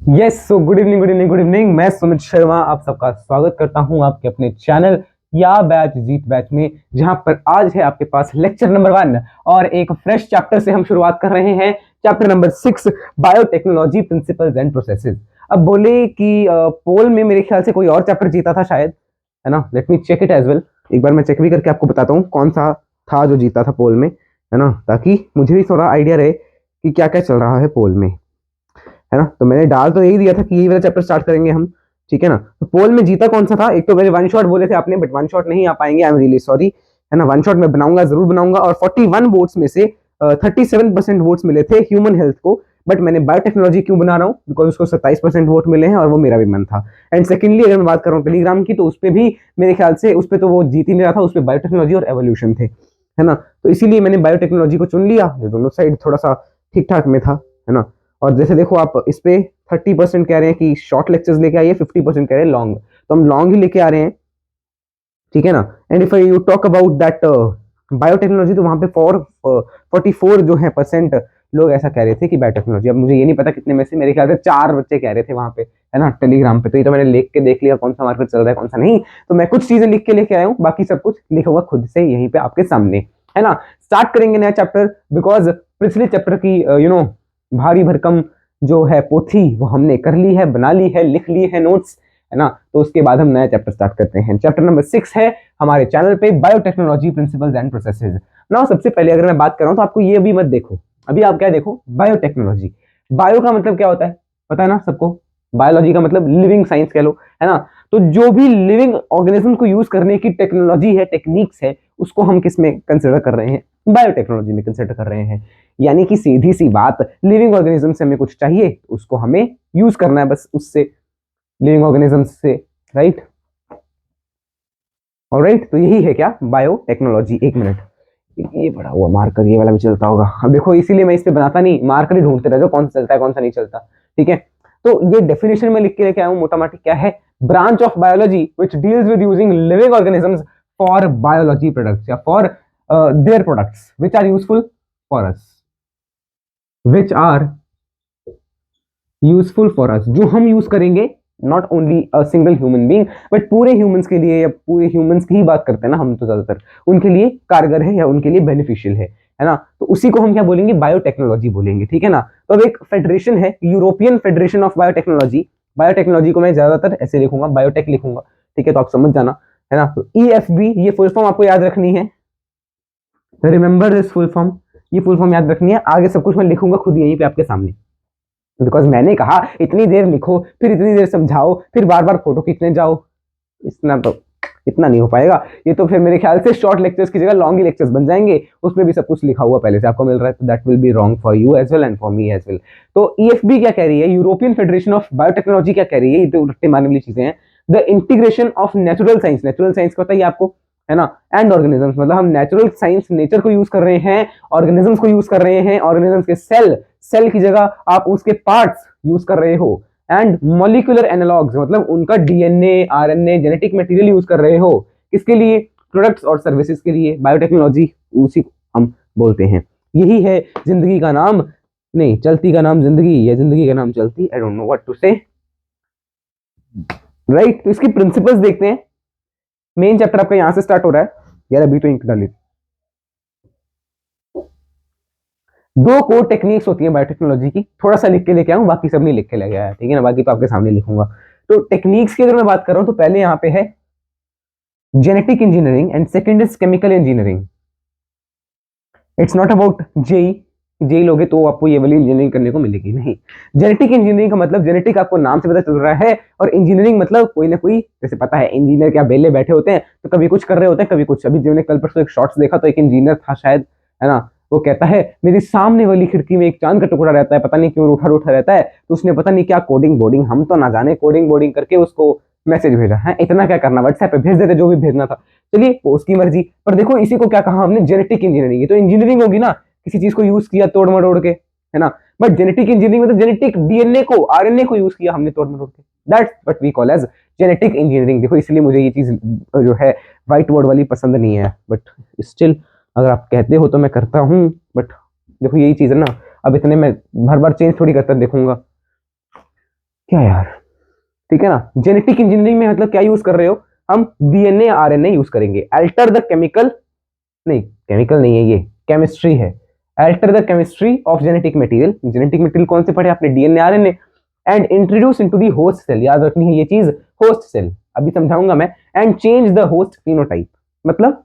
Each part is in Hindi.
Yes, so good evening good evening good evening. मैं सुमित शर्मा आप सबका स्वागत करता हूं आपके अपने चैनल या बैच जीत बैच में, जहां पर आज है आपके पास लेक्चर नंबर 1 और एक फ्रेश चैप्टर से हम शुरुआत कर रहे हैं। Chapter number 6, biotechnology principles and processes. अब बोले कि पोल में मेरे ख्याल से कोई और चैप्टर जीता था शायद, है ना। Let me check it as well. एक बार मैं चेक भी करके आपको बताता हूँ कौन सा था जो जीता था पोल में, है ना, ताकि मुझे भी थोड़ा आइडिया रहे कि क्या क्या चल रहा है पोल में, है ना। तो मैंने डाल तो यही दिया था कि यही वाला चैप्टर स्टार्ट करेंगे हम, ठीक है ना। तो पोल में जीता कौन सा था? एक तो मेरे वन शॉट बोले थे आपने, बट वन शॉट नहीं आ पाएंगे, आई एम रियली सॉरी, है ना। वन शॉट मैं बनाऊंगा, जरूर बनाऊंगा। और 41 वोट्स में से 37% वोट्स मिले थे ह्यूमन हेल्थ को, बट मैंने बायोटेक्नोलॉजी क्यों बना रहा हूँ? बिकॉज उसको 27% वोट मिले हैं और वो मेरा भी मन था। एंड सेकेंडली अगर मैं बात कर रहा हूँ टेलीग्राम की, तो उस पर भी मेरे ख्याल से उस पर तो वो जीत ही नहीं रहा था, उस पर बायोटेक्नोलॉजी और एवोल्यूशन थे, है ना। तो इसीलिए मैंने बायोटेक्नोलॉजी को चुन लिया, जो दोनों साइड थोड़ा सा ठीक ठाक में था, है ना। और जैसे देखो आप इस पे 30% कह रहे हैं कि शॉर्ट लेक्चर्स लेके आइए, 50% कह रहे हैं लॉन्ग, तो हम लॉन्ग ही लेके आ रहे हैं, ठीक है ना। And if you talk about that biotechnology, तो वहां पे 44 जो है परसेंट लोग ऐसा कह रहे थे कि बायोटेक्नोलॉजी। अब मुझे ये नहीं पता कितने में से, मेरे ख्याल से 4 बच्चे कह रहे थे वहां पे, है ना, टेलीग्राम पे। तो ये तो मैंने लिख के देख लिया कौन सा मार्केट चल रहा है कौन सा नहीं। तो मैं कुछ चीजें लिख के लेके आया हूँ, बाकी सब कुछ लिखूंगा खुद से यहीं पे आपके सामने, है ना। स्टार्ट करेंगे नया चैप्टर, बिकॉज पिछले चैप्टर की भारी भरकम जो है पोथी वो हमने कर ली है, बना ली है, लिख ली है नोट्स, है ना। तो उसके बाद हम नया चैप्टर स्टार्ट करते हैं। चैप्टर नंबर 6 है हमारे चैनल पे, बायोटेक्नोलॉजी प्रिंसिपल्स एंड प्रोसेसेस। ना सबसे पहले अगर मैं बात कर रहा हूं तो आपको ये भी मत देखो, अभी आप क्या देखो, बायोटेक्नोलॉजी। बायो का मतलब क्या होता है पता है ना सबको? बायोलॉजी का मतलब लिविंग साइंस कह लो, है ना। तो जो भी लिविंग ऑर्गेनिज्म को यूज करने की टेक्नोलॉजी है, टेक्निक्स है, उसको हम किस में कंसिडर कर रहे हैं? बायोटेक्नोलॉजी में कंसिडर कर रहे हैं। यानी कि सीधी सी बात, लिविंग ऑर्गेनिज्म से हमें कुछ चाहिए, उसको हमें यूज करना है बस, उससे, लिविंग ऑर्गेनिजम्स से, राइट। ऑलराइट, तो यही है क्या बायोटेक्नोलॉजी। एक मिनट, ये बड़ा हुआ मार्कर, ये वाला भी चलता होगा। अब देखो इसीलिए मैं इस पे बनाता नहीं, मार्कर ही ढूंढते रह जाओ कौन सा चलता है कौन सा नहीं चलता, ठीक है। तो ये डेफिनेशन में लिख के लेके आया हूं मोटा मोटी, क्या है? Branch of biology which deals with using living organisms for biology products, या for their products which are useful for us, which are useful for us, जो हम यूज करेंगे, not only a single human being, but पूरे ह्यूमंस के लिए, या पूरे ह्यूमंस की ही बात करते हैं ना हम तो ज्यादातर, उनके लिए कारगर है या उनके लिए बेनिफिशियल है ना। तो उसी को हम क्या बोलेंगे? बायोटेक्नोलॉजी बोलेंगे, ठीक है ना। तो अब एक फेडरेशन है, European Federation of biotechnology. Biotechnology को मैं ज्यादातर ऐसे लिखूंगा, बायोटेक लिखूंगा, ठीक है, तो आप समझ जाना, है ना। तो EFB, ये फुल फॉर्म आपको याद रखनी है, रिमेंबर दिस फुल फॉर्म, ये फुल फॉर्म याद रखनी है। आगे सब कुछ मैं लिखूंगा खुद यहीं पे आपके सामने, बिकॉज मैंने कहा इतनी देर लिखो, फिर इतनी देर समझाओ, फिर बार बार फोटो खींचने जाओ, इतना तो, इतना नहीं हो पाएगा। ये तो फिर मेरे ख्याल से शॉर्ट लेक्चर्स की जगह लॉन्ग ही लेक्चर्स बन जाएंगे, उसमें भी सब कुछ लिखा हुआ पहले से आपको मिल रहा है, तो that will be wrong for you as well and for me as well. तो EFB क्या कह रही है, यूरोपियन फेडरेशन ऑफ बायोटेक्नोलॉजी क्या कह रही है, ये तो रट्टे मारने वाली चीजें हैं। The integration of natural science, natural science का बताइए आपको, है ना, एंड ऑर्गेनिजम्स, मतलब हम नेचुरल साइंस, नेचर को यूज कर रहे हैं, ऑर्गेनिजम्स को यूज कर रहे हैं, ऑर्गेनिजम्स के सेल, सेल की जगह आप उसके पार्ट्स यूज कर रहे हो, एंड मॉलिक्यूलर एनालॉग्स, मतलब उनका DNA, RNA, genetic material use कर रहे हो, किसके लिए? प्रोडक्ट्स और सर्विसेज के लिए। बायोटेक्नोलॉजी उसी को हम बोलते हैं। यही है जिंदगी का नाम, नहीं, चलती का नाम जिंदगी, या जिंदगी का नाम चलती, I don't know what to say, right. तो इसकी प्रिंसिपल्स देखते हैं। मेन चैप्टर आपका यहां से स्टार्ट हो रहा है यार, अभी तो इंक डाली। दो कोर टेक्निक्स होती हैं बायोटेक्नोलॉजी की, थोड़ा सा लिख के लेके आऊं, बाकी सब नहीं लिख के लेके आया, ठीक है ना, बाकी तो आपके सामने लिखूंगा। तो टेक्निक्स की अगर मैं बात कर रहा हूं, तो पहले यहां पे है genetic engineering and second is chemical engineering. It's not about जेई लोगे तो आपको ये वाली इंजीनियरिंग करने को मिलेगी, नहीं। जेनेटिक इंजीनियरिंग का मतलब, जेनेटिक आपको नाम से पता चल रहा है, और इंजीनियरिंग मतलब कोई ना कोई, जैसे पता है इंजीनियर क्या बेले बैठे होते हैं, तो कभी कुछ कर रहे होते हैं कभी कुछ। अभी मैंने कल परसों एक शॉर्ट्स देखा, तो एक इंजीनियर था शायद, है ना, वो कहता है मेरी सामने वाली खिड़की में एक चांद का टुकड़ा रहता है, पता नहीं क्यों रूठा रूठा रहता है, तो उसने पता नहीं क्या कोडिंग बोर्डिंग, हम तो ना जाने, कोडिंग बोर्डिंग करके उसको मैसेज भेजा है। इतना क्या करना, व्हाट्सएप पे भेज देते जो भी भेजना था, चलिए वो उसकी मर्जी। पर देखो इसी को क्या कहा हमने, जेनेटिक इंजीनियरिंग। ये तो इंजीनियरिंग होगी ना, किसी चीज को यूज किया तोड़ मरोड़ के, है ना। बट जेनेटिक इंजीनियरिंग में तो जेनेटिक DNA को, RNA को यूज किया हमने तोड़ मरोड़ के, that's what we call as genetic engineering. देखो इसलिए मुझे ये चीज जो है व्हाइट बोर्ड वाली पसंद नहीं है, बट स्टिल अगर आप कहते हो तो मैं करता हूँ। बट देखो यही चीज है ना, अब इतने मैं हर बार चेंज थोड़ी करता देखूंगा। क्या यार, ठीक है ना। जेनेटिक इंजीनियरिंग में मतलब क्या यूज कर रहे हो, हम डीएनए आरएनए यूज करेंगे। अल्टर द केमिकल, नहीं केमिकल नहीं है ये, केमिस्ट्री है। Alter the chemistry of genetic material. Genetic material कौन से पढ़े आपने, DNA RNA. And introduce into the host cell, याद रखनी है ये चीज, होस्ट सेल अभी समझाऊंगा मैं। And change the host phenotype, मतलब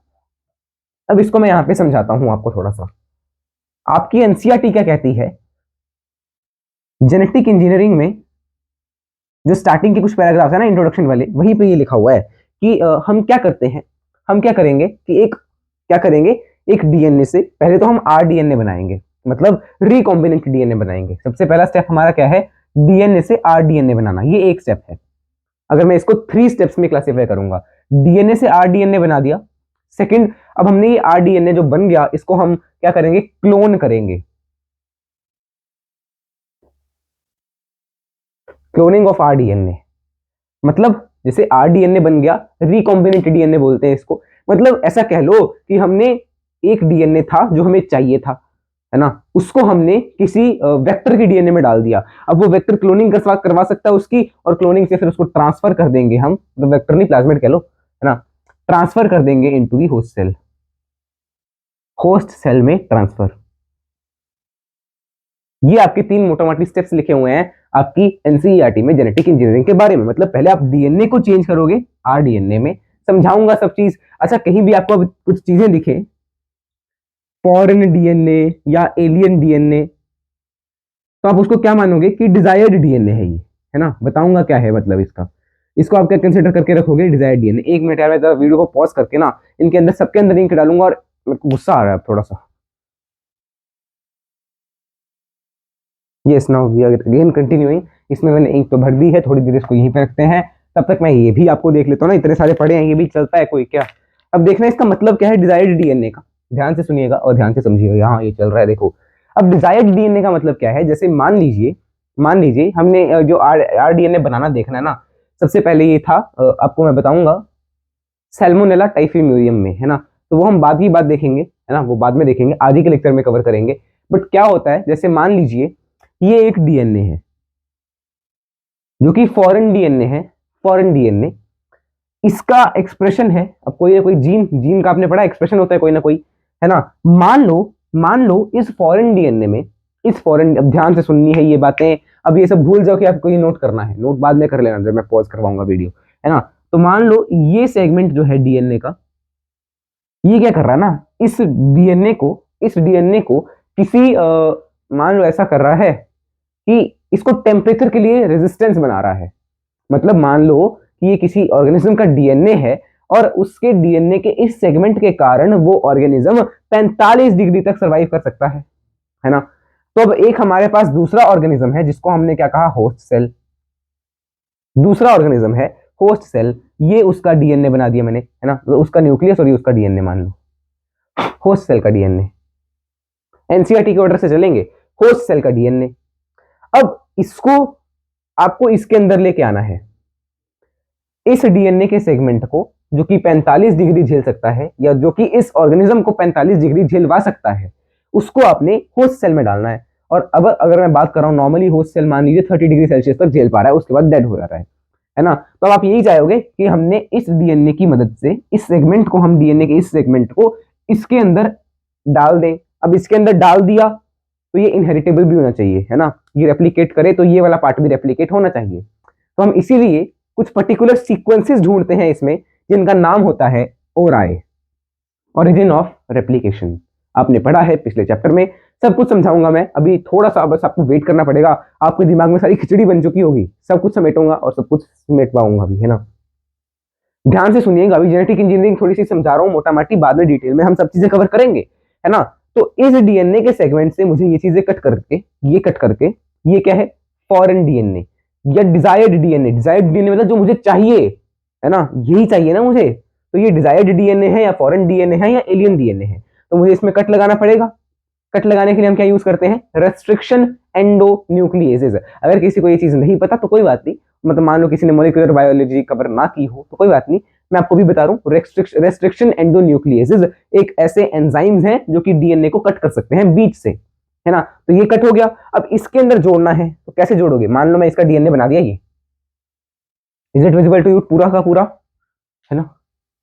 अब इसको मैं यहां पे समझाता हूं आपको थोड़ा सा। आपकी एनसीईआरटी क्या कहती है, जेनेटिक इंजीनियरिंग में जो स्टार्टिंग के कुछ पैराग्राफ है ना इंट्रोडक्शन वाले, वहीं पे ये लिखा हुआ है कि हम क्या करते हैं, हम क्या करेंगे कि एक क्या करेंगे, एक डीएनए से पहले तो हम आरडीएनए बनाएंगे, मतलब रिकॉम्बिनेंट डीएनए बनाएंगे। सबसे पहला स्टेप हमारा क्या है, डीएनए से आरडीएनए बनाना, ये एक स्टेप है। अगर मैं इसको 3 स्टेप्स में क्लासिफाई करूंगा, डीएनए से आरडीएनए बना दिया। सेकंड, अब हमने ये आरडीएनए जो बन गया इसको हम क्या करेंगे, क्लोन करेंगे, क्लोनिंग ऑफ आरडीएनए। मतलब जैसे आरडीएनए बन गया, रिकॉम्बिनेंट डीएनए बोलते हैं इसको। मतलब ऐसा कह लो कि हमने एक डीएनए था जो हमें चाहिए था, है ना, उसको हमने किसी वेक्टर के डीएनए में डाल दिया। अब वो वेक्टर क्लोनिंग करवा सकता है उसकी, और क्लोनिंग से फिर उसको ट्रांसफर कर देंगे हम, तो वेक्टर नहीं प्लाज्मिड कह लो, है ना, ट्रांसफर कर देंगे into the host cell, host cell में ट्रांसफर। ये आपके 3 मोटा मोटी स्टेप्स लिखे हुए हैं आपकी एनसीईआरटी में जेनेटिक इंजीनियरिंग के बारे में। मतलब पहले आप डीएनए को चेंज करोगे आरडीएनए में, समझाऊंगा सब चीज। अच्छा, कहीं भी आपको कुछ चीजें दिखे, फॉरेन डीएनए या एलियन डीएनए, तो आप उसको क्या मानोगे कि डिजायर्ड डीएनए है ये, है ना। बताऊंगा क्या है मतलब इसका, इसको आप क्या कंसिडर करके रखोगे, डिजायर्ड डीएनए। 1 मिनट यार, मैं जरा वीडियो को पॉज करके ना इनके अंदर सबके अंदर लिंक डालूंगा, और गुस्सा आ रहा है थोड़ा सा। Yes, now we are again continuing. इसमें मैंने इंक तो भर दी है, थोड़ी देर इसको यहीं पे रखते हैं, तब तक मैं ये भी आपको देख लेता हूँ ना, इतने सारे पढ़े हैं, ये भी चलता है कोई क्या। अब देखना इसका मतलब क्या है डिजायर्ड डीएनए का, ध्यान से सुनिएगा और ध्यान से समझिएगा, यहाँ ये चल रहा है देखो। अब डिजायर्ड डीएनए का मतलब क्या है, जैसे मान लीजिए हमने जो आर डीएनए बनाना देखना है ना, सबसे पहले ये था, आपको मैं बताऊंगा, सैल्मोनेला टाइफीम्यूरियम में, है ना। तो वो हम बाद की बात देखेंगे, है ना, वो बाद में देखेंगे, आज ही के लेक्चर में कवर करेंगे। बट क्या होता है, जैसे मान लीजिए ये एक डीएनए है जो कि फॉरेन डीएनए है, फॉरेन डीएनए, इसका एक्सप्रेशन है, अब कोई जीन का आपने पढ़ा, एक्सप्रेशन होता है कोई ना कोई, है ना। मान लो इस फॉरेन डीएनए में, इस फॉरेन, अब ध्यान से सुननी है ये बातें, अब ये सब भूल जाओ कि आपको ये नोट करना है, नोट बाद में कर लेना जब मैं पॉज करवाऊंगा वीडियो, है ना। तो मान लो ये सेगमेंट जो है डीएनए का, ये क्या कर रहा है ना, इस डीएनए को किसी मान लो ऐसा कर रहा है कि इसको टेम्परेचर के लिए रेजिस्टेंस बना रहा है। मतलब मान लो कि ये किसी ऑर्गेनिज्म का डीएनए है, और उसके डीएनए के इस सेगमेंट के कारण वो ऑर्गेनिज्म 45 डिग्री तक सर्वाइव कर सकता है ना। तो अब एक हमारे पास दूसरा ऑर्गेनिज्म है जिसको हमने क्या कहा, होस्ट सेल। दूसरा ऑर्गेनिज्म है होस्ट सेल, ये उसका डीएनए बना दिया मैंने, है ना, तो उसका न्यूक्लियस और ये उसका डीएनए मान लो, होस्ट सेल का डीएनए। एनसीईआरटी के ऑर्डर से चलेंगे, होस्ट सेल का डीएनए। अब इसको आपको इसके अंदर लेके आना है, इस डीएनए के सेगमेंट को जो कि 45 डिग्री झेल सकता है, या जो कि इस ऑर्गेनिज्म को 45 डिग्री झेलवा सकता है, उसको आपने होस्ट सेल में डालना है। और अब अगर मैं बात कर रहा हूं नॉर्मली, होस्ट सेल मान लीजिए 30 डिग्री सेल्सियस तक झेल पा रहा है, उसके बाद डेड हो जा रहा है ना। तो अब आप यही चाहोगे कि हमने इस डीएनए की मदद से, इस सेगमेंट को, हम डीएनए के इस सेगमेंट को इसके अंदर डाल दें। अब इसके अंदर डाल दिया तो ये इनहेरिटेबल भी होना चाहिए, है ना, ये रेप्लिकेट करे तो ये वाला पार्ट भी रेप्लिकेट होना चाहिए। तो हम इसीलिए कुछ पर्टिकुलर सीक्वेंसेस ढूंढते हैं इसमें, जिनका नाम होता है ओराई, ओरिजिन ऑफ रेप्लिकेशन। आपने पढ़ा है पिछले चैप्टर में, सब कुछ समझाऊंगा मैं, अभी थोड़ा सा बस आपको वेट करना पड़ेगा। आपके दिमाग में सारी खिचड़ी बन चुकी होगी, सब कुछ समेटूंगा और सब कुछ समेट पाऊंगा भी, है ना। ध्यान से सुनिएगा, अभी जेनेटिक इंजीनियरिंग थोड़ी सी समझा रहा हूँ मोटा माटी, बाद में डिटेल में हम सब चीजें कवर करेंगे, है ना। तो इस डीएनए के सेगमेंट से मुझे ये चीजें कट करके ये क्या है, फॉरेन डीएनए या डिजायर्ड डीएनए। डिजायर्ड डीएनए मतलब जो मुझे चाहिए, है ना, यही चाहिए ना मुझे। तो ये डिजायर्ड डीएनए है या फॉरेन डीएनए है या एलियन डीएनए है, तो मुझे इसमें कट लगाना पड़ेगा। कट लगाने के लिए हम क्या यूज करते हैं, रेस्ट्रिक्शन एंडोन्यूक्लिएजेज। अगर किसी को ये चीज नहीं पता तो कोई बात नहीं, मतलब मान लो किसी ने मॉलिक्यूलर बायोलॉजी कवर ना की हो तो कोई बात नहीं, मैं आपको भी बता रहा हूँ। रेस्ट्रिक्शन एंडोन्यूक्लिएजेज एक ऐसे एंजाइम्स हैं जो कि डीएनए को कट कर सकते हैं बीच से, है ना। तो ये कट हो गया, अब इसके अंदर जोड़ना है तो कैसे जोड़ोगे? मान लो मैं इसका डीएनए बना दिया, ये is it visible to you पूरा का पूरा, है ना?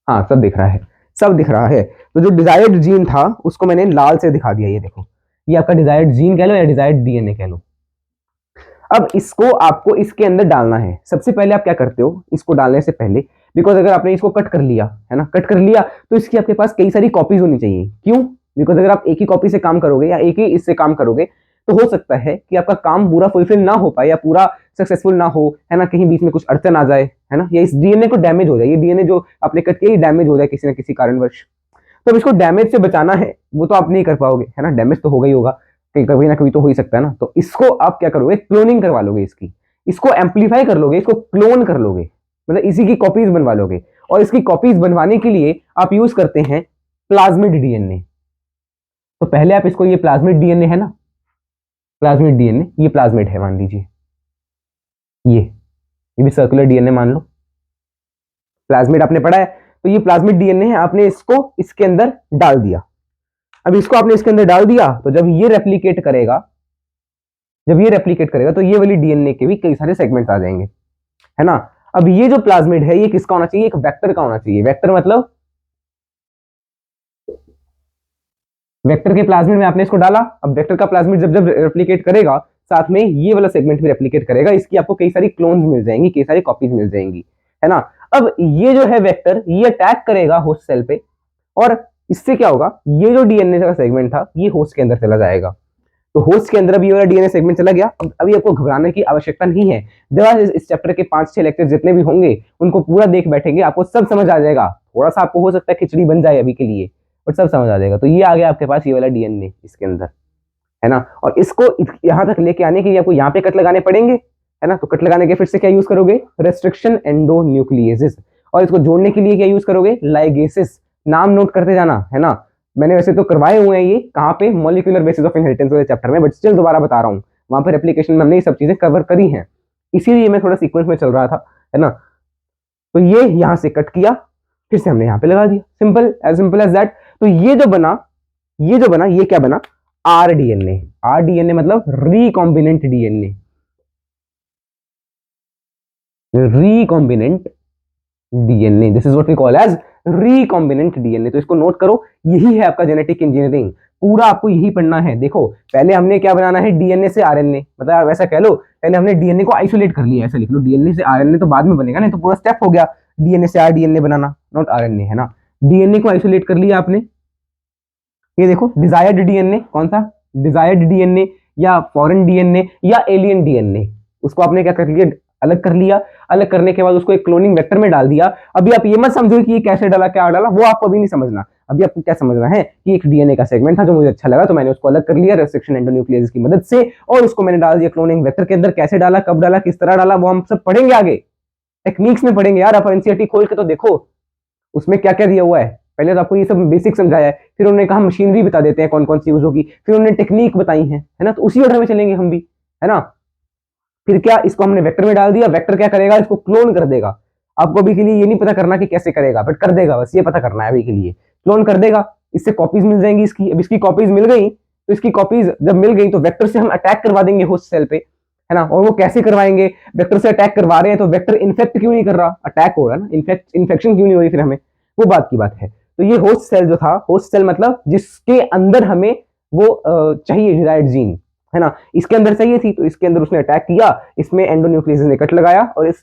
हाँ सब दिख रहा है, सब दिख रहा है। तो जो डिजायर्ड जीन था उसको मैंने लाल से दिखा दिया, ये देखो, ये आपका डिजायर्ड जीन कह लो या डिजायर्ड डीएनए कह लो। अब इसको आपको इसके अंदर डालना है। सबसे पहले आप क्या करते हो, इसको डालने से पहले, बिकॉज अगर आपने इसको कट कर लिया है ना, कट कर लिया तो इसकी आपके पास कई सारी कॉपीज होनी चाहिए। क्यों? बिकॉज अगर आप एक ही कॉपी से काम करोगे या एक ही इससे काम करोगे तो हो सकता है कि आपका काम पूरा फुलफिल ना हो पाए या पूरा सक्सेसफुल ना हो, है ना, कहीं बीच में कुछ अड़चन आ जाए, है ना, या इस डीएनए को डैमेज हो जाए, ये डीएनए जो आपने कट किया डैमेज हो जाए किसी ना किसी कारणवश। तो अब इसको डैमेज से बचाना है, वो तो आप नहीं कर पाओगे, है ना, डैमेज तो होगा ही होगा, कभी ना कभी तो हो ही सकता है ना। तो इसको आप क्या करोगे, क्लोनिंग करवा लोगे इसकी, इसको एम्पलीफाई कर लोगे, इसको क्लोन कर लोगे, मतलब इसी की कॉपीज बनवा लोगे। और इसकी कॉपीज बनवाने के लिए आप यूज करते हैं प्लाज्मिड डीएनए। तो पहले आप इसको, ये प्लाज्मिड डीएनए है ना, प्लाज्मिड डीएनए, ये प्लाज्मिड है मान लीजिए, ये भी सर्कुलर डीएनए मान लो, प्लाज्मिड आपने पढ़ा है। तो ये प्लाज्मिड डीएनए है, आपने इसको इसके अंदर डाल दिया। अब इसको आपने इसके अंदर डाल दिया तो जब ये रेप्लिकेट करेगा, जब ये रेप्लिकेट करेगा तो ये वाली डीएनए के भी कई सारे सेगमेंट्स आ जाएंगे, है ना। अब ये जो प्लाज्मिड है ये किसका होना चाहिए, एक वेक्टर का होना चाहिए। वेक्टर मतलब वेक्टर के प्लाज्मिड में आपने इसको डाला, अब वेक्टर का प्लाज्मिड जब जब रेप्लिकेट करेगा साथ में ये वाला सेगमेंट भी रेप्लिकेट करेगा, इसकी आपको कई सारी क्लोन्स मिल जाएंगी, कई सारी कॉपीज मिल जाएंगी, है ना। अब ये जो है वेक्टर, ये अटैक करेगा होस्ट सेल पे और इससे क्या होगा, ये जो डीएनए का सेगमेंट था ये होस्ट के अंदर चला जाएगा। तो होस्ट के अंदर अब ये वाला डीएनए सेगमेंट चला गया। अब अभी आपको घबराने की आवश्यकता नहीं है। जब इस चैप्टर के 5-6 लेक्चर जितने भी होंगे उनको पूरा देख बैठेंगे, आपको सब समझ आ जाएगा। थोड़ा सा आपको हो सकता है खिचड़ी बन जाए अभी के लिए, बट सब समझ आ जाएगा। तो ये आ गया आपके पास ये वाला डीएनए इसके अंदर, है ना। और इसको यहाँ तक लेके आने के लिए आपको यहाँ पे कट लगाने पड़ेंगे, है ना। तो कट लगाने के फिर से क्या यूज करोगे, रेस्ट्रिक्शन एंडोन्यूक्लियेसिस। और इसको जोड़ने के लिए क्या यूज करोगे, लाइगेसिस। नाम नोट करते जाना, है ना। मैंने वैसे तो करवाए हुए हैं ये, कहाँ पे, मॉलिक्यूलर बेसिस ऑफ इनहेरिटेंस वाले चैप्टर में, बट स्टिल दोबारा बता रहा हूँ, वहां पर एप्लीकेशन में हमने ये सब चीजें कवर करी हैं, इसीलिए मैं थोड़ा सीक्वेंस में चल रहा था, है ना। तो ये यहाँ से कट किया, फिर से हमने यहाँ पे लगा दिया, सिंपल एज दैट। तो ये जो बना, ये क्या बना, आर डीएनए। आर डीएनए मतलब recombinant DNA, recombinant DNA, this is what we call as recombinant DNA. तो इसको नोट करो, यही है आपका जेनेटिक इंजीनियरिंग, पूरा आपको यही पढ़ना है। देखो पहले हमने क्या बनाना है, डीएनए से आरएनए, मतलब ऐसा कह लो पहले हमने डीएनए को आइसोलेट कर लिया, ऐसा लिख लो, डीएनए से आरएनए तो बाद में बनेगा, नहीं तो पूरा स्टेप हो गया डीएनए से आरडीएनए बनाना, नॉट आरएनए, है ना। डीएनए को आइसोलेट कर लिया आपने, ये देखो डिजायर्ड डीएनए, कौन सा, डिजायर्ड डीएनए या फॉरेन डीएनए या एलियन डीएनए, उसको आपने क्या कर लिया, अलग कर लिया। अलग करने के बाद उसको एक क्लोनिंग वेक्टर में डाल दिया। अभी आप ये मत समझो कि ये कैसे डाला, क्या डाला, वो आपको अभी नहीं समझना। अभी आपको क्या समझना है कि एक डीएनए का सेगमेंट था जो मुझे अच्छा लगा, तो मैंने उसको अलग कर लिया रेस्ट्रिक्शन एंडोन्यूक्लियेसिस की मदद से, और उसको मैंने डाल दिया क्लोनिंग वेक्टर के अंदर। कैसे डाला, कब डाला, किस तरह डाला, वो हम सब पढ़ेंगे आगे, टेक्निक्स में पढ़ेंगे यार। आप एनसीईआरटी खोल के तो देखो उसमें क्या क्या दिया हुआ है। पहले तो आपको ये सब बेसिक समझाया है, फिर उन्होंने कहा मशीनरी बता देते हैं कौन कौन सी यूज होगी, फिर उन्होंने टेक्निक बताई है ना। तो उसी ऑर्डर में चलेंगे हम भी, है ना। फिर क्या, इसको हमने वेक्टर में डाल दिया, वेक्टर क्या करेगा, इसको क्लोन कर देगा। आपको अभी के लिए ये नहीं पता करना कि कैसे करेगा, बट कर देगा, बस ये पता करना है अभी के लिए, क्लोन कर देगा। इससे कॉपीज मिल जाएंगी इसकी। अब इसकी कॉपीज मिल गई, तो इसकी कॉपीज जब मिल गई तो वेक्टर से हम अटैक करवा देंगे होस्ट सेल पे, है ना। और वो कैसे करवाएंगे, वेक्टर से अटैक करवा रहे हैं तो वेक्टर इन्फेक्ट क्यों नहीं कर रहा, अटैक हो रहा है ना, इन्फेक्शन क्यों नहीं हो रही, फिर हमें वो बात की बात है। तो ये होस्ट सेल जो था, होस्ट सेल मतलब जिसके अंदर हमें वो चाहिए डिजायर्ड जीन, है ना, इसके अंदर चाहिए थी, तो इसके अंदर उसने अटैक किया, इसमें एंडोन्यूक्लियस ने कट लगाया और इस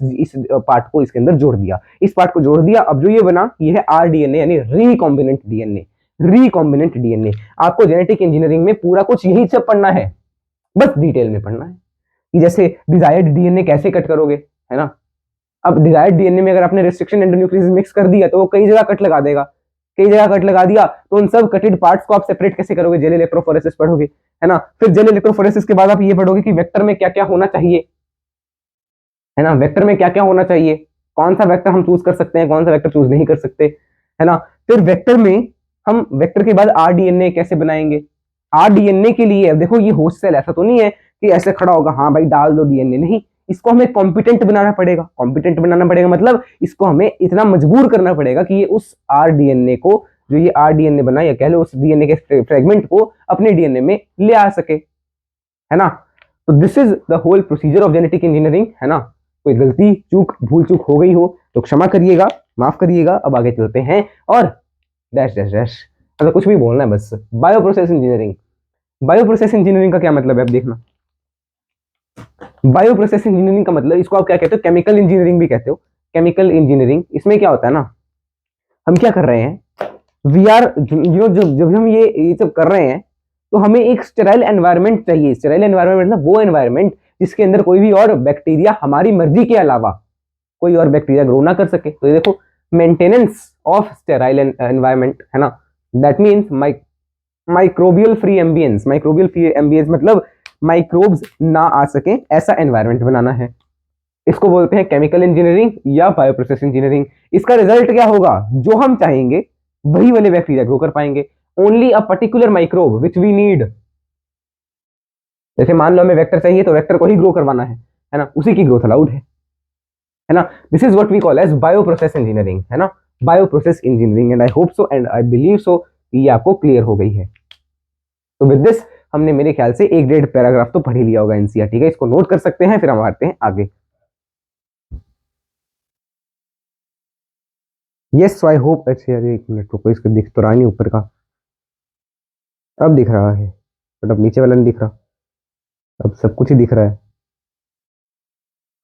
पार्ट को इसके अंदर जोड़ दिया, इस पार्ट को जोड़ दिया। अब जो ये बना ये है आरडीएनए, यानी रिकॉम्बिनेंट डीएनए, रिकॉम्बिनेंट डीएनए। आपको जेनेटिक इंजीनियरिंग में पूरा कुछ यही सब पढ़ना है, बस डिटेल में पढ़ना है कि जैसे डिजायर्ड डीएनए कैसे कट करोगे, है ना। अब डिजायर्ड डीएनए में अगर आपने रेस्ट्रिक्शन एंडोन्यूक्लियस मिक्स कर दिया तो वो कई जगह कट लगा देगा, कई जगह कट लगा दिया, तो उन सब कटेड पार्ट्स को आप सेपरेट कैसे करोगे, जेल इलेक्ट्रोफोरेसिस पढ़ोगे, है ना। फिर जेल इलेक्ट्रोफोरेसिस के बाद आप ये पढ़ोगे कि वेक्टर में क्या क्या होना चाहिए, है ना, वेक्टर में क्या क्या होना चाहिए, कौन सा वेक्टर हम चूज कर सकते हैं, कौन सा वेक्टर चूज नहीं कर सकते, है ना। फिर वेक्टर में हम वेक्टर के बाद आरडीएनए कैसे बनाएंगे। आरडीएनए के लिए देखो ये होस्ट सेल ऐसा तो नहीं है कि ऐसे खड़ा होगा, हाँ भाई डाल दो डीएनए, नहीं, इसको हमें कॉम्पिटेंट बनाना पड़ेगा। कॉम्पिटेंट बनाना पड़ेगा मतलब इसको हमें इतना मजबूर करना पड़ेगा कि ये उस आरडीएनए को, जो ये आरडीएनए बना या कह लो उस डीएनए के फ्रेगमेंट को अपने डीएनए में ले आ सके, है ना। तो this is the whole procedure of genetic engineering, है ना। कोई गलती चूक भूल चूक हो गई हो तो क्षमा करिएगा, माफ करिएगा। अब आगे चलते हैं और डैश डैश डैश, अगर कुछ भी बोलना है बस। Bio process engineering, bio process engineering का क्या मतलब है अब देखना। बायो प्रोसेस इंजीनियरिंग का मतलब, इसको आप क्या कहते हो, केमिकल इंजीनियरिंग भी कहते हो। केमिकल इंजीनियरिंग, इसमें क्या होता है ना, हम क्या कर रहे हैं, वी आर जब हम ये सब कर रहे हैं तो हमें एक स्टेराइल एनवायरनमेंट चाहिए। स्टेराइल एनवायरनमेंट मतलब वो एनवायरनमेंट जिसके अंदर कोई भी और बैक्टीरिया हमारी मर्जी के अलावा कोई और बैक्टीरिया ग्रो ना कर सके। तो ये देखो, मेंटेनेंस ऑफ स्टेराइल एनवायरनमेंट, है ना। That means microbial free ambience. Microbial free ambience मतलब माइक्रोब्स ना आ सके, ऐसा एनवायरनमेंट बनाना है। इसको बोलते हैं केमिकल इंजीनियरिंग या बायोप्रोसेस इंजीनियरिंग। इसका रिजल्ट क्या होगा, जो हम चाहेंगे वही वाले बैक्टीरिया ग्रो कर पाएंगे। Only a particular microbe which we need. जैसे मान लो हमें वेक्टर चाहिए तो वेक्टर को ही ग्रो करवाना है ना, उसी की ग्रोथ अलाउड है ना। This is what we call as bioprocess engineering, है ना। Bioprocess engineering, and I hope so and I believe so ये आपको क्लियर हो गई है। तो विद दिस हमने मेरे ख्याल से एक डेढ़ पैराग्राफ तो पढ़ ही लिया होगा एनसीईआरटी का। इसको नोट कर सकते हैं, फिर हम आते हैं आगे। Yes, so I hope. अच्छा यार एक मिनट रुको, इसको दिख तो रहा नहीं ऊपर का, अब दिख रहा है बट अब नीचे वाला नहीं दिख रहा। अब सब कुछ ही दिख रहा है,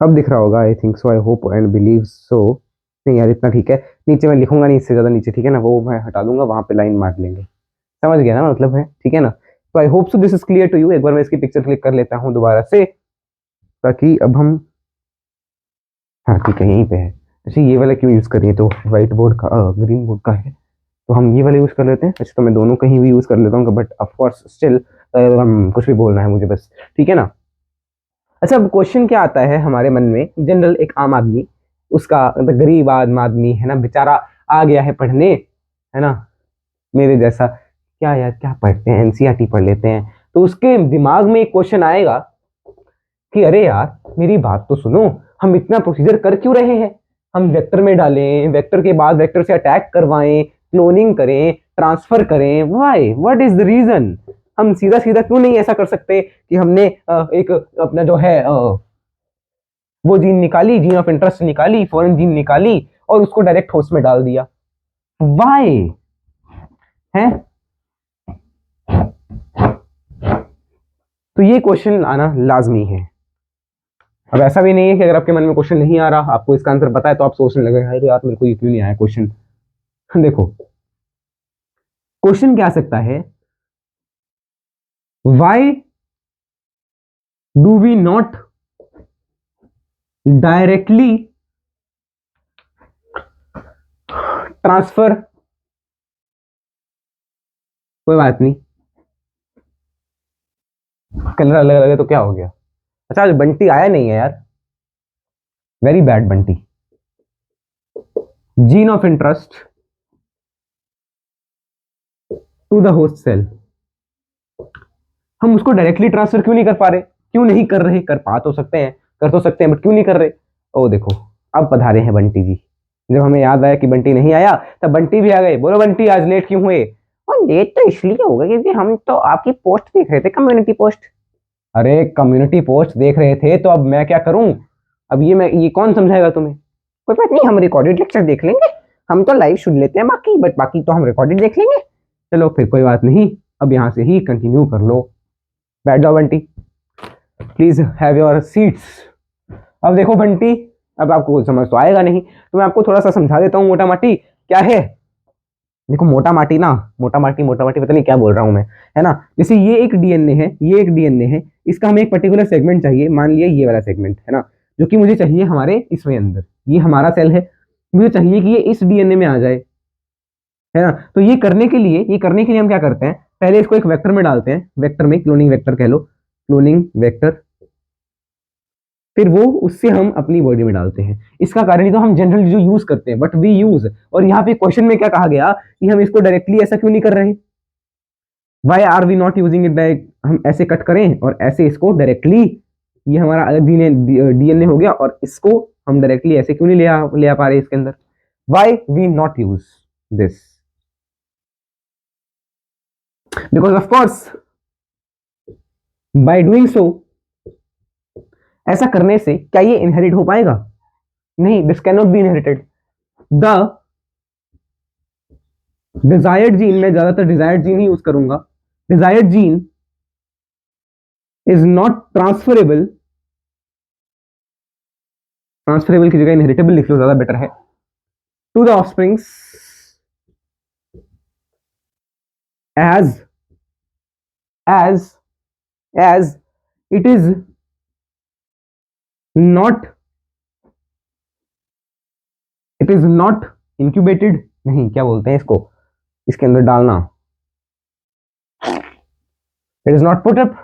अब दिख रहा होगा I think so, I hope and believe so. नहीं यार इतना ठीक है, नीचे मैं लिखूंगा नहीं इससे ज्यादा नीचे, ठीक है ना, वो मैं हटा दूंगा, वहां पे लाइन मार लेंगे। समझ गया ना मतलब है, ठीक है ना। तो I hope so this is clear to you. एक बार मैं इसकी पिक्चर क्लिक कर लेता हूँ दोबारा से, ताकि अब हम, हाँ ठीक है यहीं पे है। अच्छा ये वाला क्यों यूज करिए, तो व्हाइट बोर्ड का, ग्रीन बोर्ड का है, तो हम ये वाला यूज कर लेते हैं। अच्छा तो मैं दोनों कहीं भी यूज कर लेता हूँ, बट ऑफ कोर्स स्टिल हम कुछ भी बोलना है मुझे बस, ठीक है ना। अच्छा अब क्वेश्चन क्या आता है हमारे मन में, जनरल एक आम आदमी, उसका मतलब गरीब आदमी है ना, बेचारा आ गया है पढ़ने, है ना, मेरे जैसा। क्या यार क्या पढ़ते हैं, एनसीईआरटी पढ़ लेते हैं। तो उसके दिमाग में एक क्वेश्चन आएगा कि अरे यार मेरी बात तो सुनो, हम इतना प्रोसीजर कर क्यों रहे हैं। हम वेक्टर में डालें, वेक्टर के बाद वेक्टर से अटैक करवाएं, क्लोनिंग करें, ट्रांसफर करें, why, what is the reason. हम सीधा सीधा क्यों नहीं ऐसा कर सकते कि हमने एक अपना जो है वो जीन निकाली, जीन ऑफ इंटरेस्ट निकाली, फॉरेन जीन निकाली और उसको डायरेक्ट होस्ट में डाल दिया। व्हाई है। तो ये क्वेश्चन आना लाजमी है। अब ऐसा भी नहीं है कि अगर आपके मन में क्वेश्चन नहीं आ रहा, आपको इसका आंसर पता है, तो आप सोचने लगे अरे यार मेरे को ये क्यों नहीं आया क्वेश्चन। देखो क्वेश्चन क्या आ सकता है, why do we not directly transfer. कोई बात नहीं, कलर अलग अलग है तो क्या हो गया। अच्छा आज बंटी आया नहीं है यार, very bad Bunty. Gene of interest to the host cell, हम उसको डायरेक्टली ट्रांसफर क्यों नहीं कर पा रहे, क्यों नहीं कर रहे, कर पा तो सकते हैं, कर तो सकते हैं, बट क्यों नहीं कर रहे। ओ देखो अब पधारे हैं बंटी जी। जब हमें याद आया कि बंटी नहीं आया तब बंटी भी आ गए। बोलो बंटी आज लेट क्यों हुए। और लेट तो इसलिए हो गए क्योंकि हम तो आपकी पोस्ट देख रहे थे, कम्युनिटी पोस्ट। अरे कम्युनिटी पोस्ट देख रहे थे तो अब मैं क्या करूं। अब ये कौन समझाएगा तुम्हें। कोई बात नहीं, हम रिकॉर्डेड लेक्चर देख लेंगे, हम तो लाइव सुन लेते हैं बाकी, बट बाकी तो हम रिकॉर्डेड देख लेंगे। चलो फिर कोई बात नहीं, अब यहाँ से ही कंटिन्यू कर लो। बैठ जाओ Bunty, please have your seats. अब देखो बंटी, अब आपको समझ तो आएगा नहीं, तो मैं आपको थोड़ा सा समझा देता हूँ मोटा माटी क्या है। देखो मोटा माटी ना, मोटा माटी पता नहीं क्या बोल रहा हूँ मैं, है ना। जैसे ये एक डीएनए है, ये एक डीएनए है, इसका हमें एक पर्टिकुलर सेगमेंट चाहिए, मान लिया ये वाला सेगमेंट है ना, जो कि मुझे चाहिए हमारे इसमें अंदर, ये हमारा सेल है, मुझे चाहिए कि ये इस डीएनए में आ जाए, है ना। तो ये करने के लिए हम क्या करते हैं, पहले इसको एक वेक्टर में डालते हैं, वेक्टर में, क्लोनिंग वेक्टर कह लो, क्लोनिंग वेक्टर, फिर वो उससे हम अपनी बॉडी में डालते हैं। इसका कारण ही तो हम जनरली जो यूज करते हैं, बट वी यूज, और यहाँ पे क्वेश्चन में क्या कहा गया कि हम इसको डायरेक्टली ऐसा क्यों नहीं कर रहे। Why are we not using it direct, हम ऐसे कट करें और ऐसे इसको डायरेक्टली, ये हमारा अलग डीएनए हो गया, और इसको हम डायरेक्टली ऐसे क्यों नहीं ले आ पा रहे इसके अंदर। Why we not use this, because of course by doing so, ऐसा करने से क्या ये इनहेरिट हो पाएगा? नहीं, this can not be inherited. The desired gene, मैं ज्यादातर डिजायर्ड जीन ही यूज करूंगा, desired gene is not transferable, transferable की जगह इनहेरिटेबल लिख लो, ज्यादा बेटर है, to the offsprings as it is not incubated, नहीं क्या बोलते हैं इसको, इसके अंदर डालना, it is not put up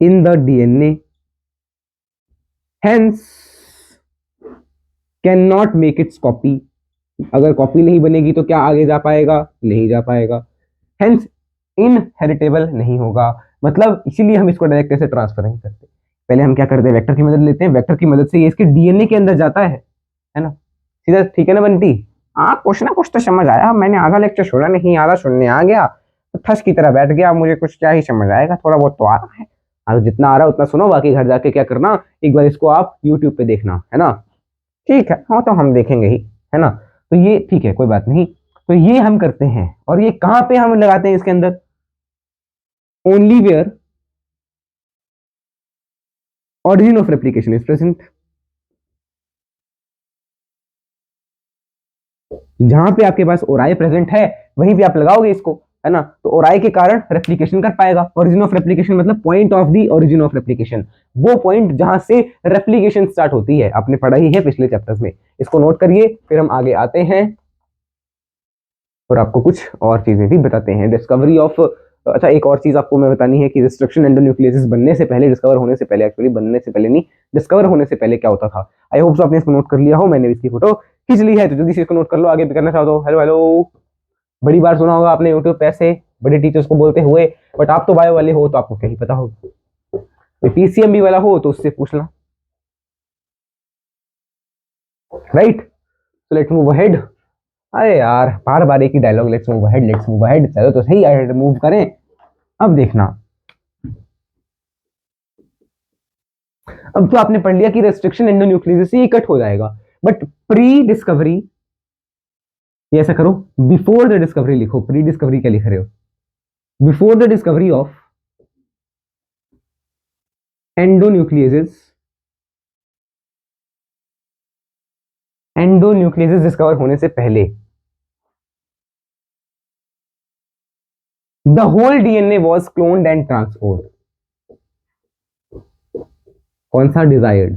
in the DNA, hence cannot make its copy, अगर कॉपी नहीं बनेगी तो क्या आगे जा पाएगा? नहीं जा पाएगा, hence इनहेरिटेबल नहीं होगा। मतलब इसीलिए हम इसको डायरेक्ट ऐसे ट्रांसफर नहीं करते, पहले हम क्या करते हैं, वेक्टर की मदद लेते हैं, वेक्टर की मदद से ये इसके डीएनए के अंदर जाता है ना, सीधा, ठीक है ना बंटी? हाँ, कुछ ना कुछ तो समझ आया, मैंने आधा लेक्चर सुना नहीं, आधा सुनने आ गया तो थस की तरह बैठ गया, मुझे कुछ क्या ही समझ आएगा, थोड़ा बहुत तो आ रहा है, और जितना आ रहा है उतना सुनो, बाकी घर जाके क्या करना, एक बार इसको आप यूट्यूब पे देखना, है ना? ठीक है, हाँ तो हम देखेंगे ही, है ना? तो ये ठीक है, कोई बात नहीं। तो ये हम करते हैं, और ये कहां पे हम लगाते हैं इसके अंदर? Only where origin of replication is present, जहां पे आपके पास ओराई प्रेजेंट है वहीं पे आप लगाओगे इसको, है ना? तो ओराई के कारण रेप्लिकेशन कर पाएगा। ओरिजिन ऑफ रेप्लिकेशन मतलब point of the origin of replication, वो पॉइंट जहां से रेप्लिकेशन स्टार्ट होती है, आपने पढ़ा ही है पिछले चैप्टर्स में, इसको नोट करिए, फिर हम आगे आते हैं और आपको कुछ और चीजें भी बताते हैं। डिस्कवरी ऑफ, अच्छा एक और चीज आपको मैं बतानी है कि रिस्ट्रिक्शन एंडोन्यूक्लियोसिस बनने से पहले, डिस्कवर होने से पहले, एक्चुअली बनने से पहले नहीं, डिस्कवर होने से पहले क्या होता था। आई होप सो आपने इसको नोट कर लिया हो, मैंने इसकी फोटो खींच ली है, तो जल्दी से इसको नोट कर लो, आगे भी करना चाहो तो। हेलो हेलो, बड़ी बार सुना होगा आपने यूट्यूब पे ऐसे बड़े टीचर्स को बोलते हुए, बट आप तो बायो वाले हो तो आपको क्या ही पता हो, पीसीएमबी वाला हो तो उससे पूछना, right? So let's move ahead. अरे यार, बार बार एक ही dialogue, let's move ahead, let's move ahead, चलो तो सही, अहेड मूव करें। अब देखना, अब तो आपने पढ़ लिया कि रेस्ट्रिक्शन एंडोन्यूक्लियोसिस से कट हो जाएगा, बट प्री डिस्कवरी, ये ऐसा करो, बिफोर द डिस्कवरी लिखो, प्री डिस्कवरी क्या लिख रहे हो? Before the discovery of endonucleases, endonucleases discover होने से पहले the whole DNA was cloned and transferred, कौन सा? डिजायर्ड,